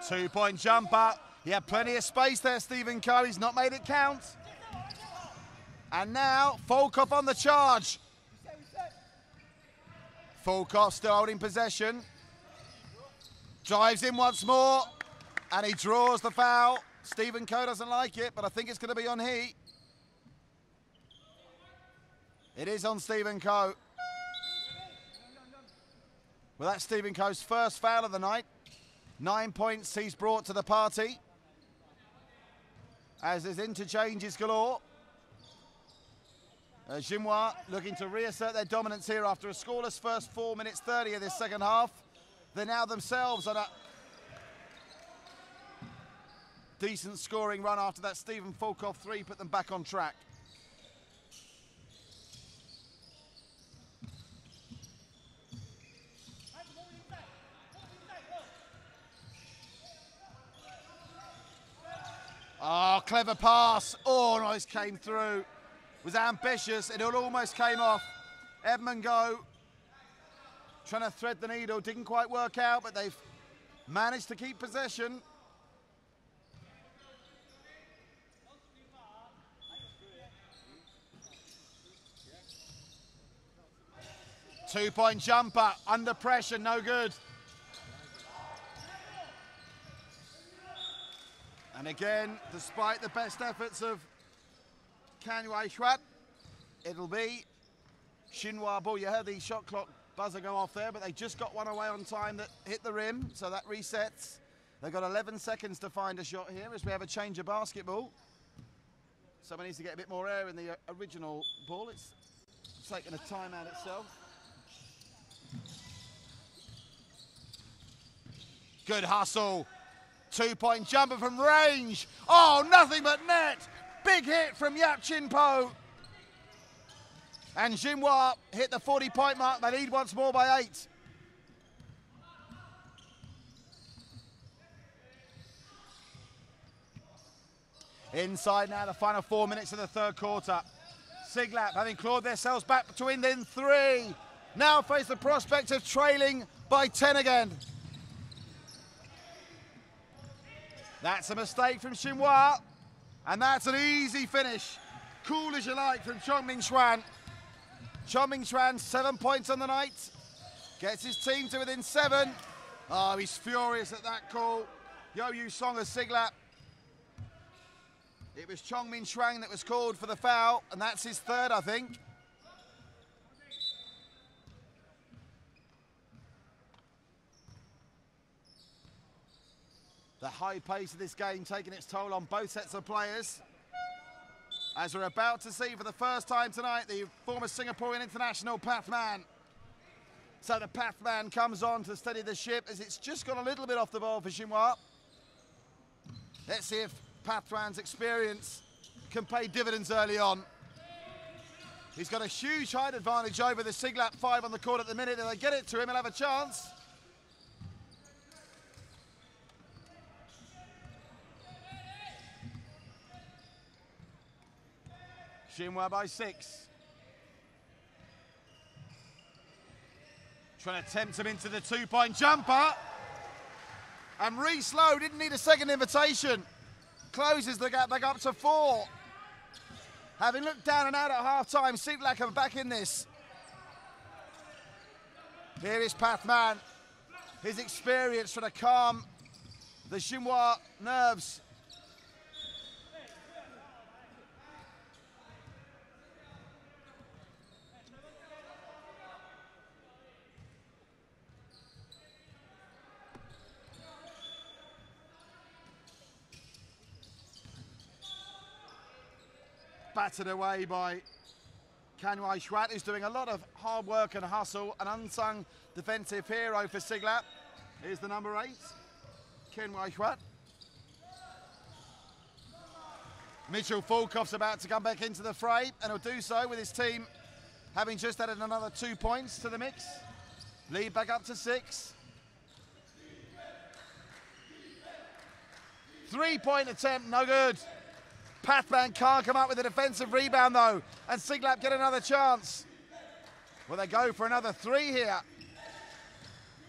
Speaker 1: Two-point jumper. He had plenty of space there, Stephen Coe. He's not made it count. And now, Folkoff on the charge. Folkoff still holding possession. Drives in once more. And he draws the foul. Stephen Coe doesn't like it, but I think it's going to be on he. It is on Stephen Coe. Well, that's Stephen Coe's first foul of the night. 9 points he's brought to the party. As his interchanges galore. Xin Hua looking to reassert their dominance here after a scoreless first 4 minutes 30 of this second half. They're now themselves on a decent scoring run after that Stephen Folkoff 3 put them back on track. Oh, clever pass. Oh, nice, came through. Was ambitious, it almost came off. Edmund Go trying to thread the needle, didn't quite work out, but they've managed to keep possession. Two-point jumper, under pressure, no good. And again, despite the best efforts of Xin Hua, it'll be Xin Hua ball. You heard the shot clock buzzer go off there, but they just got one away on time that hit the rim, so that resets. They've got 11 seconds to find a shot here as we have a change of basketball. Someone needs to get a bit more air in the original ball. It's taken a timeout itself. Good hustle. 2-point jumper from range. Oh, nothing but net. Big hit from Yap Chin Po. And Xin Hua hit the 40-point mark. They lead once more by 8. Inside now, the final 4 minutes of the third quarter. Siglap, having clawed themselves back to within 3, now face the prospect of trailing by 10 again. That's a mistake from Xin Hua, and that's an easy finish. Cool as you like from Chongming Xuan. Chongming Xuan, 7 points on the night. Gets his team to within 7. Oh, he's furious at that call. Yo-Yu Song of Siglap. It was Chongming Xuan that was called for the foul, and that's his third, I think. The high pace of this game taking its toll on both sets of players. As we're about to see for the first time tonight, the former Singaporean international Pathman. So the Pathman comes on to steady the ship as it's just got a little bit off the ball for Xin Hua. Let's see if Pathman's experience can pay dividends early on. He's got a huge height advantage over the Siglap 5 on the court at the minute. If they get it to him, he'll have a chance. Xin Hua by 6. Trying to tempt him into the 2-point jumper. And Reese Lowe didn't need a second invitation. Closes the gap back up to 4. Having looked down and out at half-time, Siglap are back in this. Here is Pathman. His experience trying to calm the Xin Hua nerves. Battered away by Xin Hua, who's doing a lot of hard work and hustle, an unsung defensive hero for Siglap. Here's the number 8, Xin Hua. Mitchell Fulkoff's about to come back into the fray, and he'll do so with his team having just added another 2 points to the mix. Lead back up to 6. 3-point attempt, no good. Pathman can't come up with a defensive rebound though, and Siglap get another chance. Will they go for another 3 here?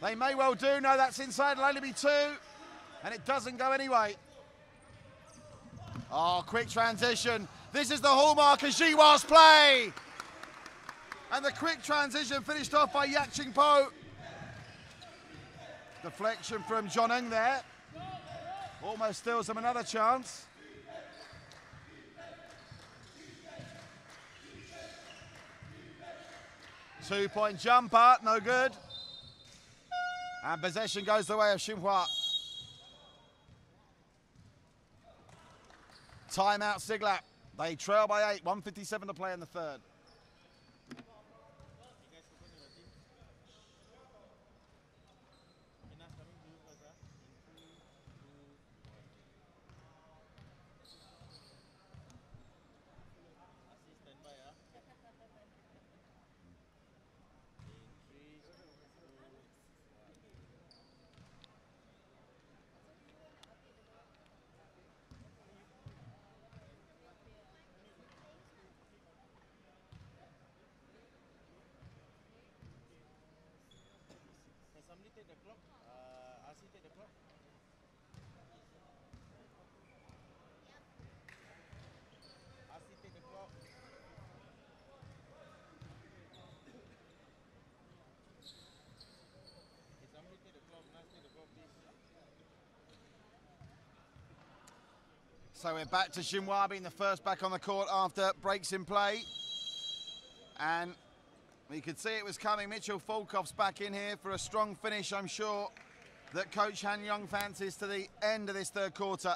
Speaker 1: They may well do. No, that's inside. It'll only be 2, and it doesn't go anyway. Oh, quick transition. This is the hallmark of Xin Hua's play. And the quick transition finished off by Yap Chin Po. Deflection from John Ng there. Almost steals him another chance. Two-point jumper, no good. And possession goes the way of Xin Hua. Timeout Siglap. They trail by 8, 1:57 to play in the third.
Speaker 2: Somebody take the clock. RC take the clock. RC take the clock. Hey, somebody take the clock. Nas take the clock, please.
Speaker 1: So we're back to Xin Hua being the first back on the court after breaks in play. And we could see it was coming. Mitchell Volkov's back in here for a strong finish, I'm sure, that Coach Han Yong fancies to the end of this third quarter.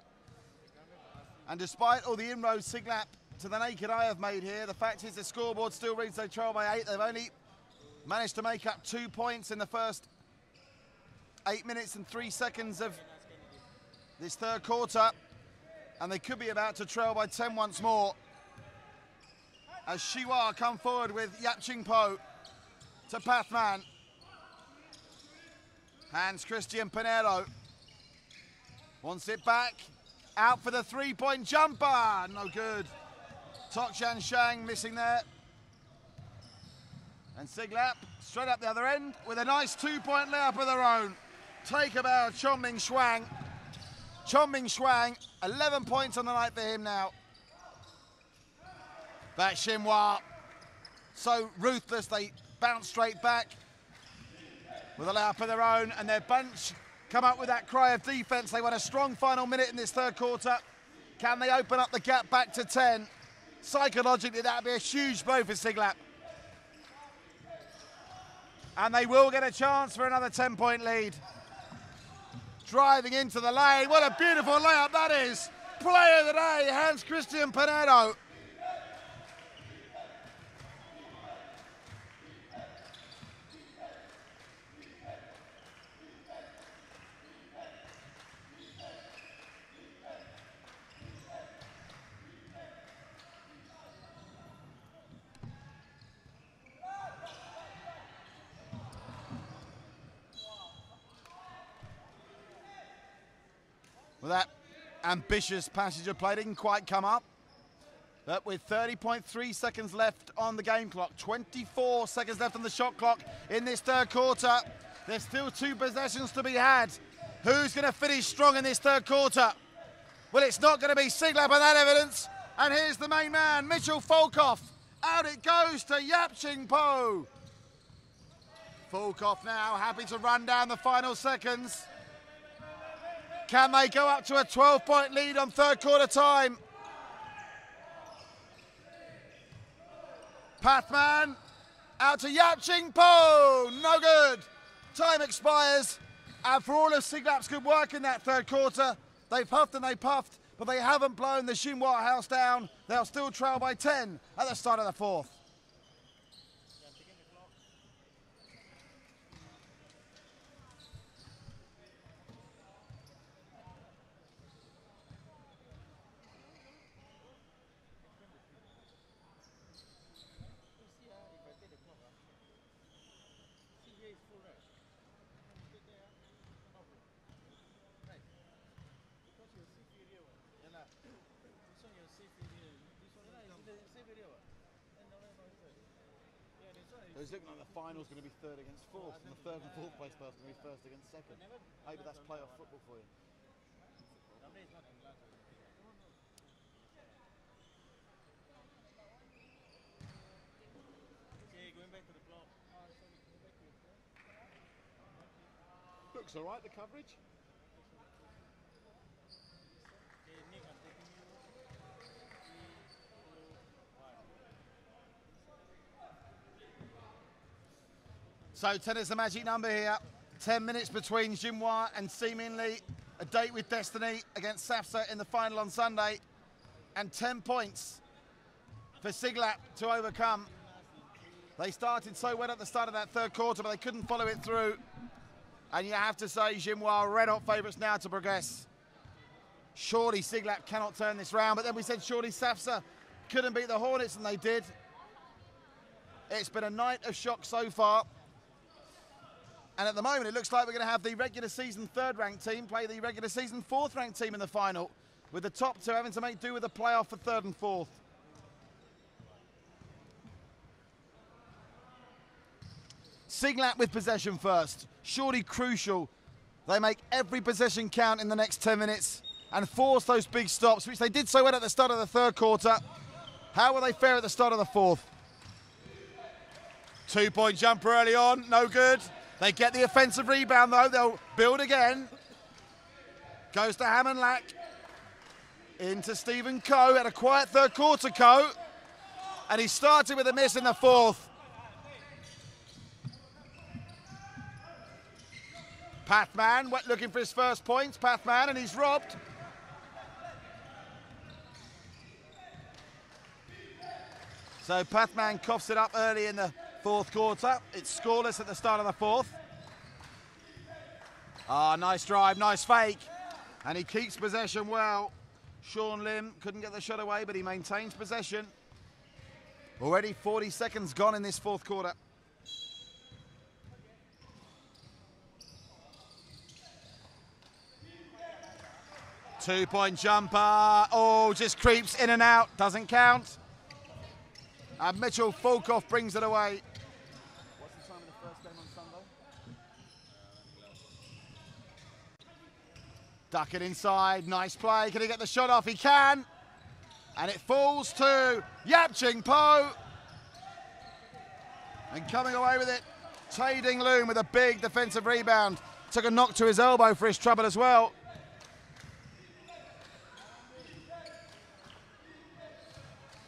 Speaker 1: And despite all the inroads Siglap to the naked eye have made here, the fact is the scoreboard still reads they trail by 8. They've only managed to make up 2 points in the first 8 minutes and 3 seconds of this third quarter. And they could be about to trail by 10 once more. As Xin Hua come forward with Yap Ching Po to Pathman. Hans Christian Pinero wants it back. Out for the three-point jumper. No good. Tok Chan Shang missing there. And Siglap straight up the other end with a nice 2-point layup of their own. Take about Chongming Shuang. Chongming Shuang, 11 points on the night for him now. But Xin Hua, so ruthless, they bounce straight back with a layup of their own, and their bench come up with that cry of defense. They want a strong final minute in this third quarter. Can they open up the gap back to 10? Psychologically, that would be a huge blow for Siglap. And they will get a chance for another 10-point lead. Driving into the lane. What a beautiful layup that is. Player of the day, Hans Christian Pinero. Well, that ambitious passage of play didn't quite come up. But with 30.3 seconds left on the game clock, 24 seconds left on the shot clock in this third quarter, there's still 2 possessions to be had. Who's going to finish strong in this third quarter? Well, it's not going to be Siglap on that evidence. And here's the main man, Mitchell Volkov. Out it goes to Yap Ching Po. Volkov now happy to run down the final seconds. Can they go up to a 12-point lead on third quarter time? Pathman out to Yap Ching Po. No good. Time expires. And for all of Siglap's good work in that third quarter, they puffed and they puffed, but they haven't blown the Xin Hua house down. They'll still trail by 10 at the start of the fourth. It's looking like the final's going to be third against fourth, and the third and fourth place person will be first against second. Maybe that's playoff football for you. Looks all right, the coverage. So 10 is the magic number here. 10 minutes between Xin Hua and seemingly a date with destiny against Safsa in the final on Sunday. And 10 points for Siglap to overcome. They started so well at the start of that third quarter, but they couldn't follow it through. And you have to say Xin Hua are red-hot favourites now to progress. Surely Siglap cannot turn this round, but then we said surely Safsa couldn't beat the Hornets, and they did. It's been a night of shock so far. And at the moment, it looks like we're going to have the regular season third-ranked team play the regular season fourth-ranked team in the final, with the top two having to make do with a playoff for third and fourth. Siglap with possession first. Surely crucial. They make every possession count in the next 10 minutes and force those big stops, which they did so well at the start of the third quarter. How will they fare at the start of the fourth? 2-point jumper early on, no good. They get the offensive rebound though, they'll build again. Goes to Hammond Lack. Into Stephen Coe, had a quiet third quarter, Coe. And he started with a miss in the fourth. Pathman looking for his first points. Pathman, and he's robbed. So Pathman coughs it up early in the fourth quarter. It's scoreless at the start of the fourth. Ah, nice drive, nice fake. And he keeps possession well. Sean Lim couldn't get the shot away, but he maintains possession. Already 40 seconds gone in this fourth quarter. Two-point jumper. Oh, just creeps in and out. Doesn't count. And Mitchell Folkoff brings it away. What's the time of the first game on Sunday? Duck it inside. Nice play. Can he get the shot off? He can. And it falls to Yap Ching Po. And coming away with it, Tae Ding Loon with a big defensive rebound. Took a knock to his elbow for his trouble as well.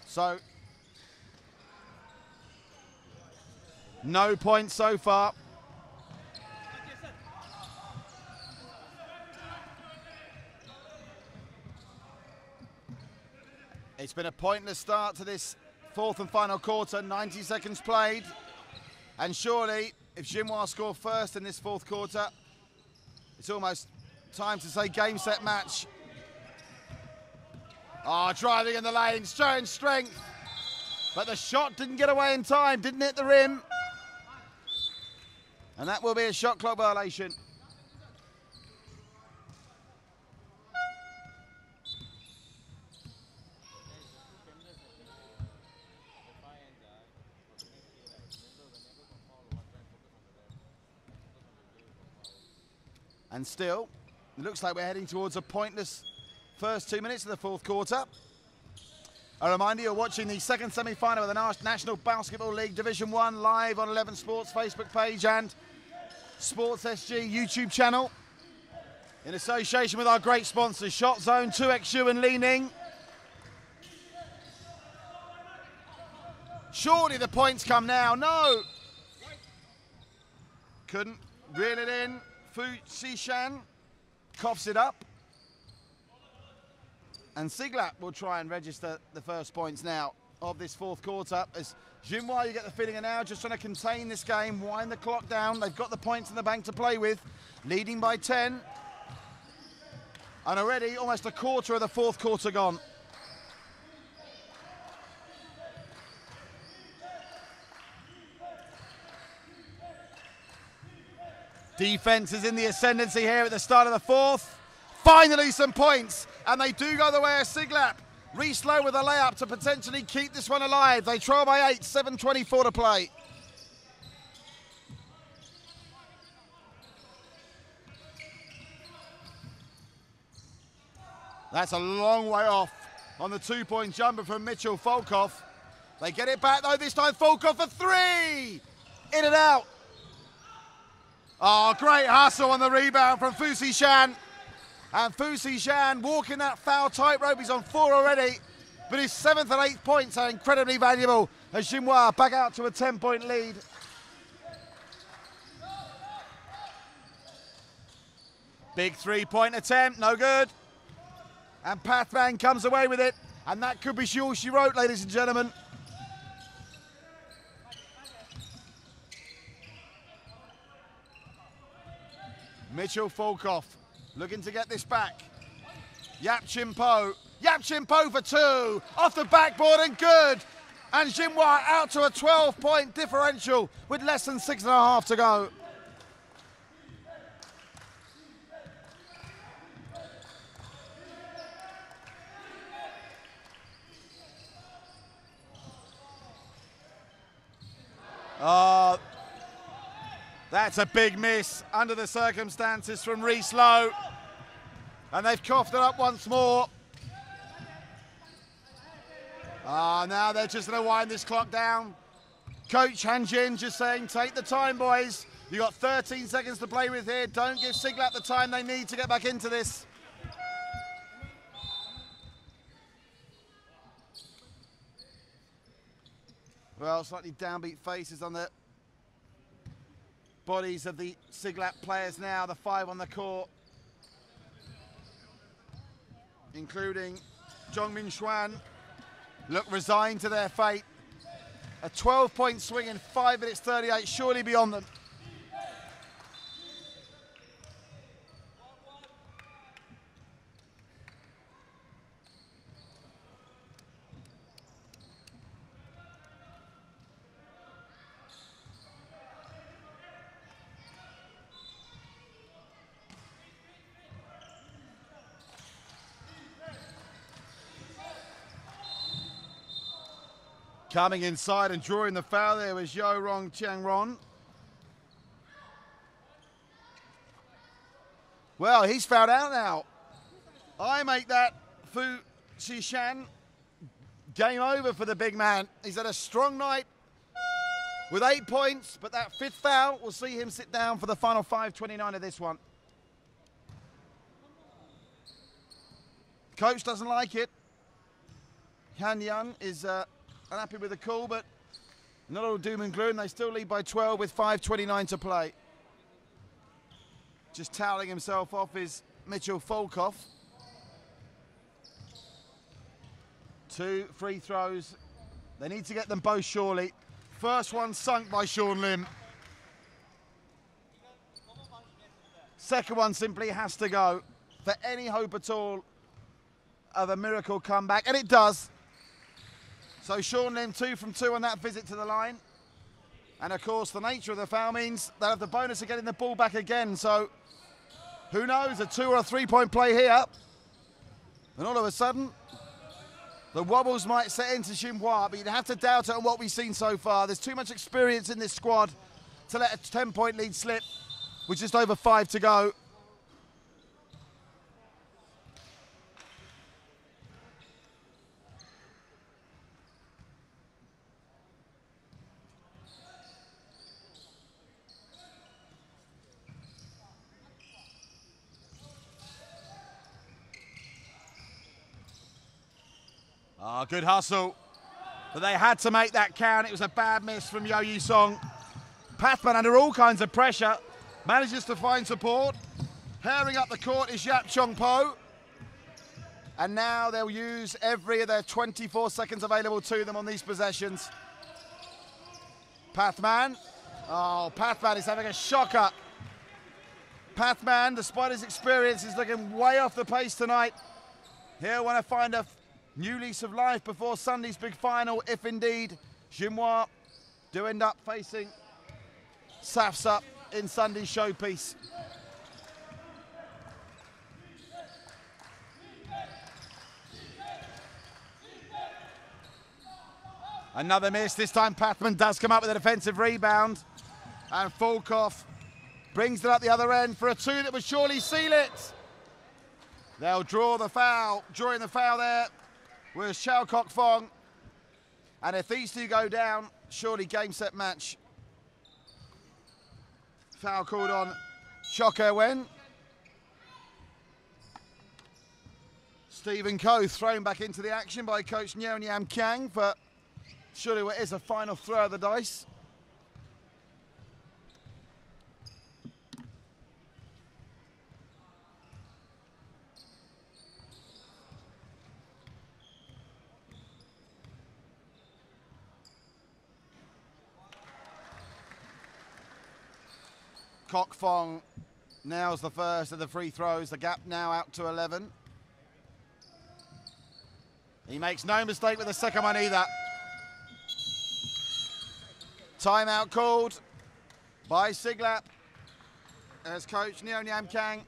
Speaker 1: So, no points so far. It's been a pointless start to this fourth and final quarter, 90 seconds played. And surely, if Xin Hua score first in this fourth quarter, it's almost time to say game, set, match. Oh, driving in the lane, showing strength. But the shot didn't get away in time, didn't hit the rim. And that will be a shot clock violation. And still, it looks like we're heading towards a pointless first 2 minutes of the fourth quarter. A reminder, you're watching the second semi-final of the National Basketball League Division 1 live on 11 Sports Facebook page and Sports SG YouTube channel. In association with our great sponsors, Shot Zone, 2XU and Li Ning. Surely the points come now. No! Couldn't reel it in. Fu Xishan coughs it up. And Siglap will try and register the first points now of this fourth quarter. As Xin Hua, you get the feeling, are now just trying to contain this game, wind the clock down. They've got the points in the bank to play with, leading by 10. And already almost a quarter of the fourth quarter gone. Defense is in the ascendancy here at the start of the fourth. Finally some points, and they do go the way of Siglap. Reese Lowe with a layup to potentially keep this one alive. They trail by 8, 7:24 to play. That's a long way off on the two-point jumper from Mitchell Folkoff. They get it back though, this time Folkoff for three! In and out. Oh, great hustle on the rebound from Fu Xishan. And Fu Xishan walking that foul tightrope. He's on 4 already. But his 7th and 8th points are incredibly valuable as Xin Hua back out to a 10-point lead. Big three-point attempt, no good. And Pathman comes away with it. And that could be all she wrote, ladies and gentlemen. Mitchell Folkoff looking to get this back. Yap Ching Po. Yap Ching Po for 2. Off the backboard and good. And Xin Hua out to a 12-point differential with less than 6.5 to go. Oh, that's a big miss under the circumstances from Reese Lowe. And they've coughed it up once more. Now they're just going to wind this clock down. Coach Han Jin just saying, take the time, boys. You've got 13 seconds to play with here. Don't give Siglap the time they need to get back into this. Well, slightly downbeat faces on the bodies of the Siglap players now, the 5 on the court, including Zhongmin Xuan, look resigned to their fate. A 12-point swing in 5 minutes 38, surely beyond them. Coming inside and drawing the foul there was Yo Rong Chiangron. Well, he's fouled out now. I make that Fu Xishan. Game over for the big man. He's had a strong night with 8 points, but that 5th foul will see him sit down for the final 5:29 of this one. Coach doesn't like it. Han Young is unhappy with the call, but not all doom and gloom. They still lead by 12 with 5:29 to play. Just toweling himself off is Mitchell Folkoff. 2 free throws. They need to get them both surely. First one sunk by Sean Lim. Second one simply has to go for any hope at all of a miracle comeback, and it does. So Sean Lim 2 from 2 on that visit to the line. And of course the nature of the foul means they'll have the bonus of getting the ball back again. So who knows, a 2 or a 3-point play here. And all of a sudden, the wobbles might set into Xin Hua, but you'd have to doubt it on what we've seen so far. There's too much experience in this squad to let a 10-point lead slip with just over 5 to go. Oh, good hustle. But they had to make that count. It was a bad miss from Yo Yi Song. Pathman under all kinds of pressure. Manages to find support. Herring up the court is Yap Chong Po. And now they'll use every of their 24 seconds available to them on these possessions. Pathman. Oh, Pathman is having a shocker. Pathman, despite his experience, is looking way off the pace tonight. He'll want to find a new lease of life before Sunday's big final, if indeed Xin Hua do end up facing Safsa in Sunday's showpiece. Another miss. This time Pathman does come up with a defensive rebound. And Folkoff brings it up the other end for a 2 that would surely seal it. They'll draw the foul. Drawing the foul there was Chow Kok Fong. And if these two go down, surely game, set, match. Foul called on Chok Wen. Stephen Koh thrown back into the action by coach Nyeo Nyam Kang for surely what is a final throw of the dice. Kok Fong nails the first of the free throws. The gap now out to 11. He makes no mistake with the second one either. Timeout called by Siglap as coach Nyeo Nyam Kang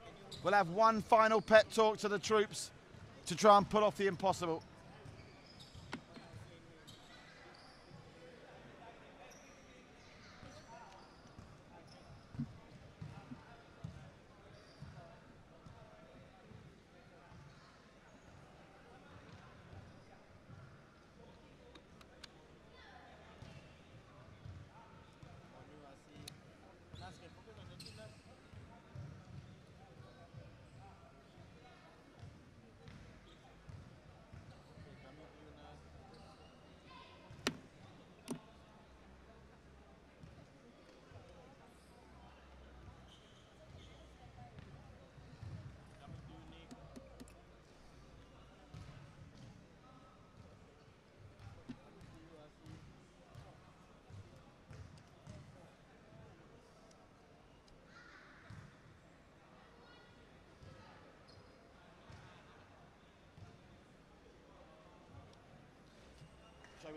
Speaker 1: will have one final pep talk to the troops to try and pull off the impossible.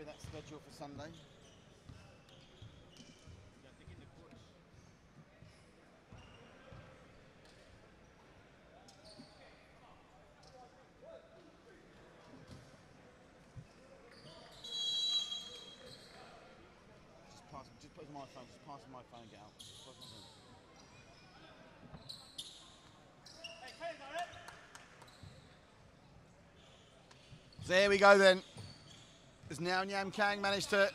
Speaker 1: with that schedule for Sunday. Just put my phone, just pass my phone and get out. So here we go then. As now Nyam Kang managed to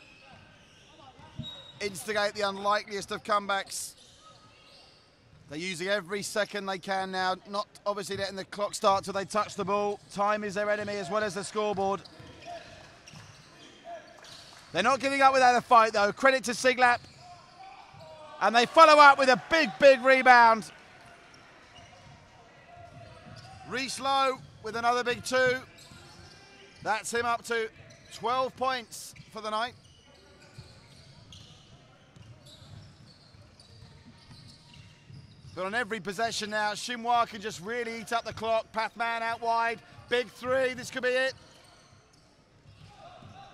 Speaker 1: instigate the unlikeliest of comebacks. They're using every second they can now, not obviously letting the clock start till they touch the ball. Time is their enemy as well as the scoreboard. They're not giving up without a fight though. Credit to Siglap. And they follow up with a big, big rebound. Reese Lowe with another big two. That's him up to 12 points for the night. But on every possession now, Xin Hua can just really eat up the clock. Pathman out wide. Big three. This could be it.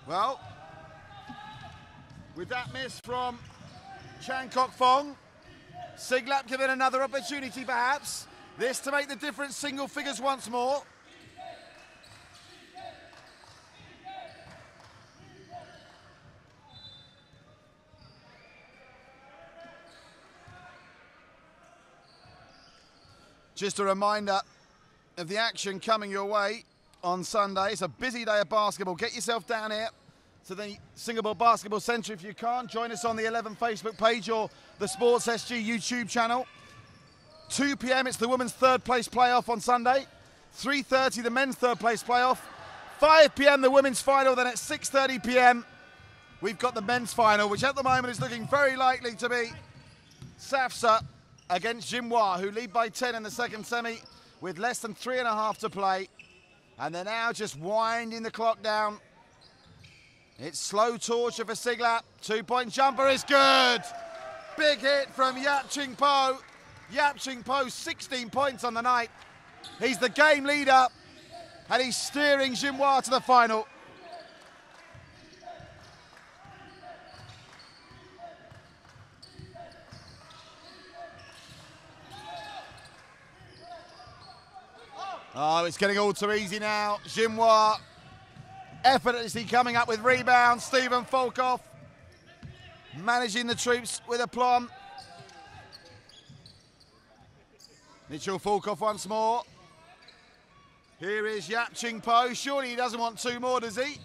Speaker 1: Well, with that miss from Chan Kok Fong, Siglap given another opportunity perhaps. This to make the difference single figures once more. Just a reminder of the action coming your way on Sunday. It's a busy day of basketball. Get yourself down here to the Singapore Basketball Centre if you can't. Join us on the 11 Facebook page or the Sports SG YouTube channel. 2 p.m. it's the women's third place playoff on Sunday. 3:30 the men's third place playoff. 5 p.m. the women's final. Then at 6:30 p.m. we've got the men's final, which at the moment is looking very likely to be Safsa against Xin Hua, who lead by 10 in the second semi with less than 3.5 to play. And they're now just winding the clock down. It's slow torture for Siglap. 2-point jumper is good. Big hit from Yap Ching Po. Yap Ching Po, 16 points on the night. He's the game leader, and he's steering Xin Hua to the final. Oh, it's getting all too easy now. Xin Hua effortlessly coming up with rebounds. Stephen Folkoff managing the troops with aplomb. Mitchell Folkoff once more. Here is Yap Ching Po. Surely he doesn't want two more, does he?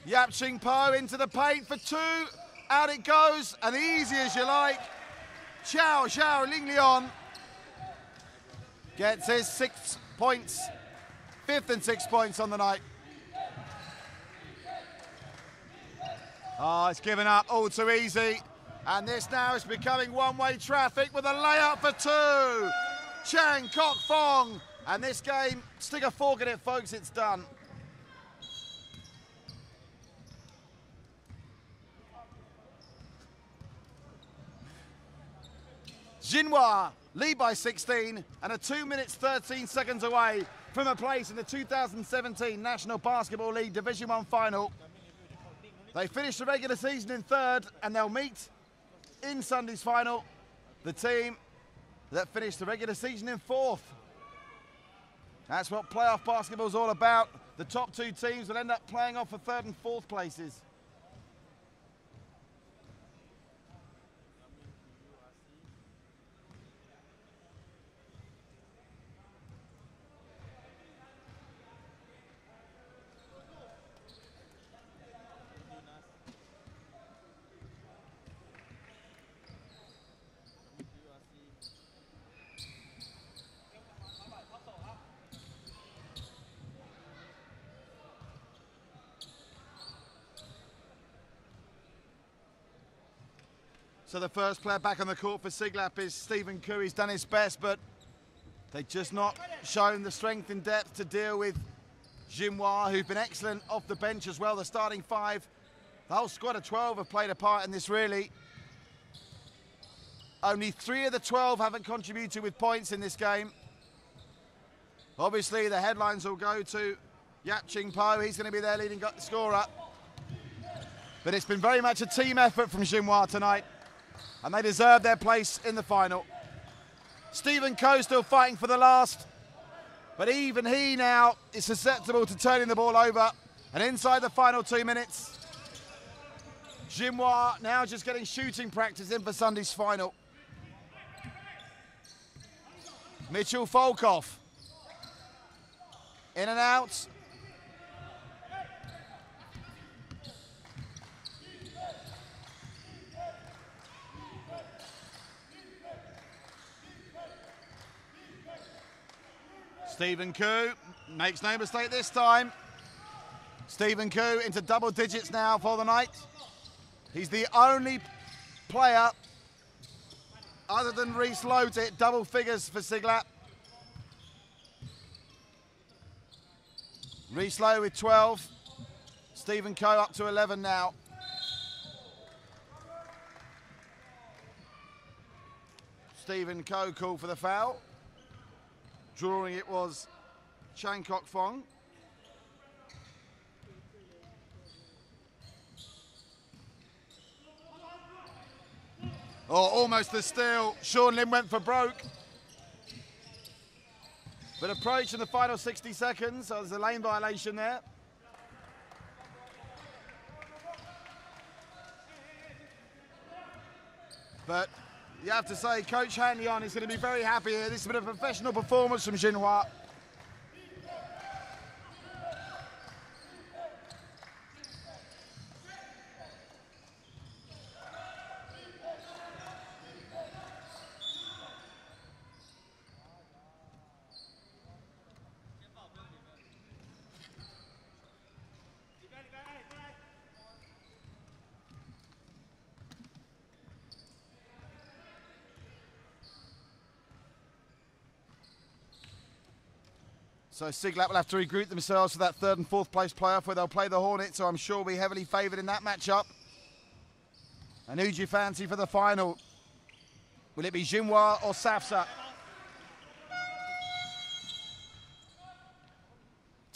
Speaker 1: Yap Ching Po into the paint for two. Out it goes, and easy as you like. Xiao Ling Leon gets his 6 points. 5th and 6 points on the night. Oh, it's given up all too easy. And this now is becoming one-way traffic with a layup for two. Chan Kok Fong. And this game, stick a fork in it, folks, it's done. Xin Hua lead by 16 and are 2 minutes 13 seconds away from a place in the 2017 National Basketball League Division 1 final. They finished the regular season in 3rd and they'll meet in Sunday's final the team that finished the regular season in 4th. That's what playoff basketball is all about. The top 2 teams will end up playing off for 3rd and 4th places. So the first player back on the court for Siglap is Stephen Koo. He's done his best, but they've just not shown the strength and depth to deal with Xin Hua, who've been excellent off the bench as well. The starting 5, the whole squad of 12 have played a part in this, really. Only 3 of the 12 haven't contributed with points in this game. Obviously, the headlines will go to Yap Ching Po. He's going to be their leading scorer. But it's been very much a team effort from Xin Hua tonight, and they deserve their place in the final. Stephen Coe still fighting for the last, but even he now is susceptible to turning the ball over. And inside the final 2 minutes, Xin Hua now just getting shooting practice in for Sunday's final. Mitchell Volkov, in and out. Stephen Koo makes no mistake this time. Stephen Koo into double digits now for the night. He's the only player other than Reese Lowe to hit double figures for Siglap. Reese Lowe with 12. Stephen Koo up to 11 now. Stephen Koo called for the foul. Drawing it was Chan Kok Fong. Oh, almost the steal. Sean Lim went for broke. But approaching the final 60 seconds, so there's a lane violation there. But you have to say, Coach Han Leon is going to be very happy here. This has been a professional performance from Xin Hua. So Siglap will have to regroup themselves for that third and fourth place playoff where they'll play the Hornets, so I'm sure we'll be heavily favoured in that matchup. And who do you fancy for the final? Will it be Xin Hua or Safsa?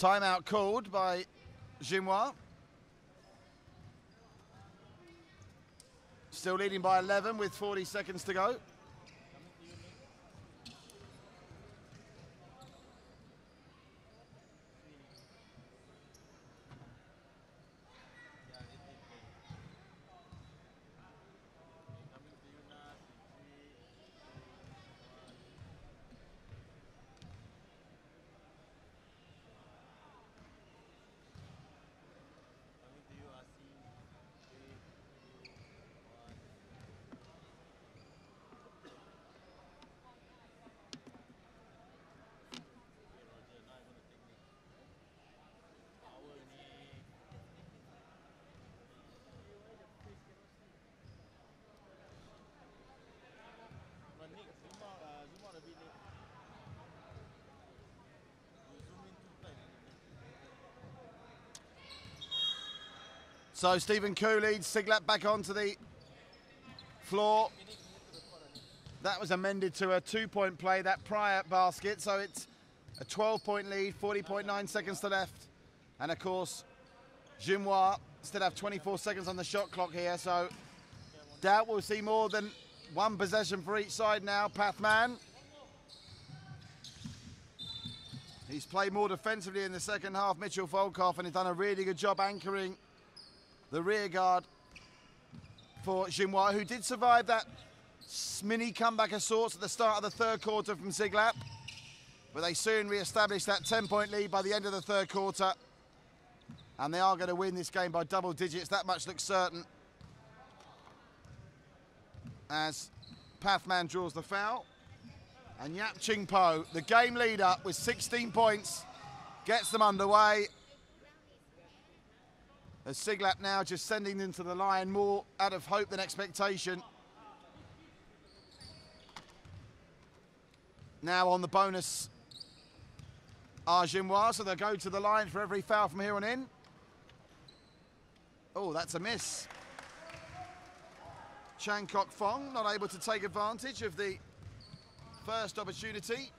Speaker 1: Timeout called by Xin Hua. Still leading by 11 with 40 seconds to go. So Stephen Koo leads Siglap back onto the floor. That was amended to a 2-point play, that prior basket. So it's a 12-point lead, 40.9 seconds to left. And of course, Xin Hua still have 24 seconds on the shot clock here. So doubt we'll see more than one possession for each side now. Pathman. He's played more defensively in the second half, Mitchell Volkov, and he's done a really good job anchoring the rear guard for Xin Hua, who did survive that mini comeback of sorts at the start of the third quarter from Siglap. But they soon re-established that 10-point lead by the end of the third quarter. And they are going to win this game by double digits. That much looks certain. As Pathman draws the foul. And Yap Ching Po, the game leader with 16 points, gets them underway. As Siglap now just sending them to the line more out of hope than expectation. Now on the bonus are Xin Hua, so they'll go to the line for every foul from here on in. Oh, that's a miss. Chan Kok Fong not able to take advantage of the first opportunity.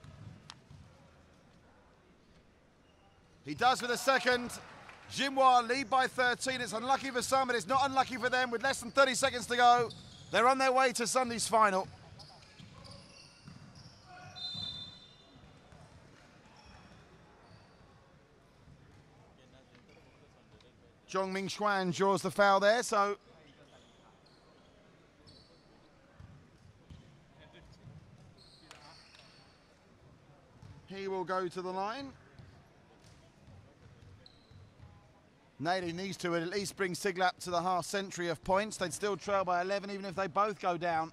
Speaker 1: He does with a second. Xin Hua lead by 13. It's unlucky for some, but it's not unlucky for them. With less than 30 seconds to go, they're on their way to Sunday's final. Zhong Ming Xuan draws the foul there, so he will go to the line. Naylor needs to at least bring Siglap to the half century of points. They'd still trail by 11 even if they both go down.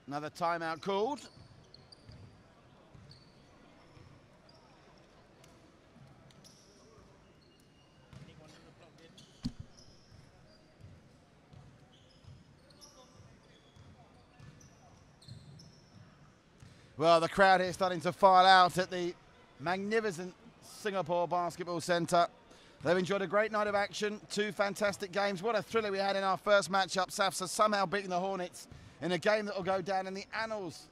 Speaker 1: Another timeout called. Well, the crowd here starting to file out at the magnificent Singapore Basketball Centre. They've enjoyed a great night of action, 2 fantastic games. What a thriller we had in our first matchup. SAFSA somehow beating the Hornets in a game that will go down in the annals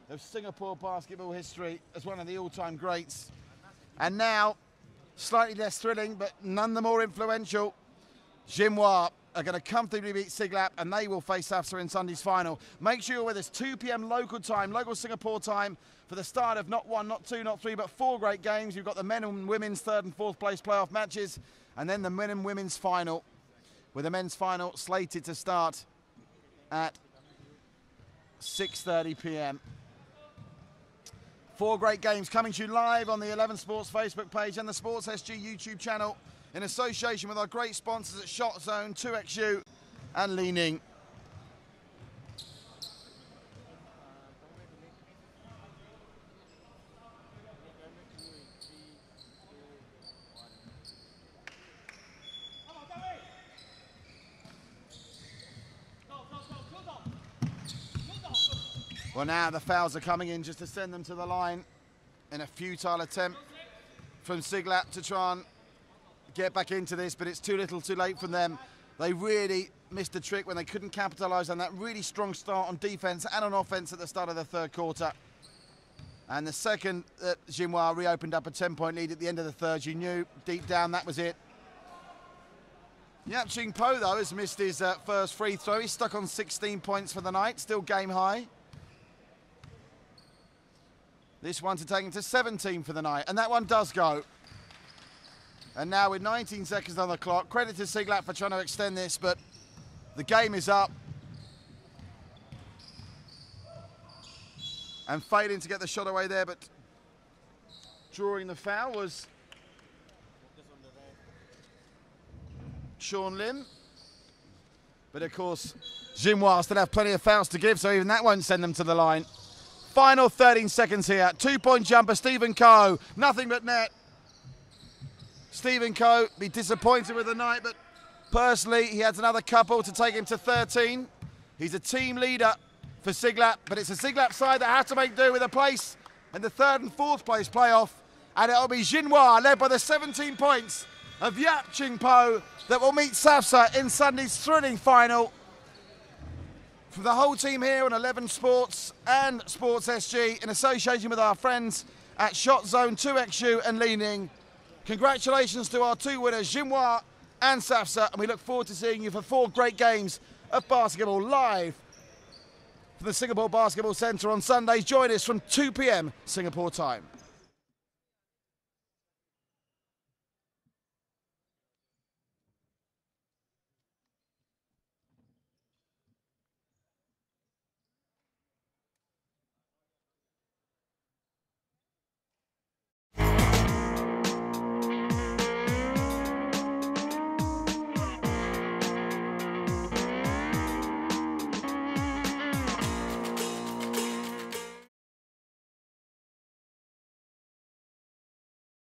Speaker 1: of Singapore basketball history as one of the all-time greats. And now, slightly less thrilling, but none the more influential, Xin Hua are going to comfortably beat Siglap, and they will face SAFSA in Sunday's final. Make sure you're with us, 2 p.m. local time, local Singapore time, for the start of not 1, not 2, not 3, but 4 great games. You've got the men and women's 3rd and 4th place playoff matches, and then the men and women's final, with the men's final slated to start at 6:30 p.m. 4 great games coming to you live on the 11 Sports Facebook page and the Sports SG YouTube channel in association with our great sponsors at Shot Zone, 2XU and Li Ning. Well, now the fouls are coming in just to send them to the line in a futile attempt from Siglap to try and get back into this, but it's too little too late from them. They really missed a trick when they couldn't capitalise on that really strong start on defence and on offence at the start of the 3rd quarter. And the second that Xin Hua reopened up a 10-point lead at the end of the 3rd, you knew deep down that was it. Yap Ching Po, though, has missed his first free throw. He's stuck on 16 points for the night, still game high. This one to take him to 17 for the night, and that one does go. And now with 19 seconds on the clock, credit to Siglap for trying to extend this, but the game is up. And failing to get the shot away there, but drawing the foul was Sean Lim. But of course, Xin Hua still have plenty of fouls to give, so even that won't send them to the line. Final 13 seconds here. 2-point jumper, Stephen Coe. Nothing but net. Stephen Coe be disappointed with the night, but personally, he has another couple to take him to 13. He's a team leader for Siglap, but it's a Siglap side that has to make do with a place in the 3rd and 4th place playoff. And it'll be Xin Hua, led by the 17 points of Yap Ching Po, that will meet SAFSA in Sunday's thrilling final. From the whole team here on 11 Sports and Sports SG, in association with our friends at Shot Zone, 2XU and Li Ning, congratulations to our 2 winners, Xin Hua and SAFSA, and we look forward to seeing you for 4 great games of basketball live from the Singapore Basketball Centre on Sundays. Join us from 2 p.m. Singapore time.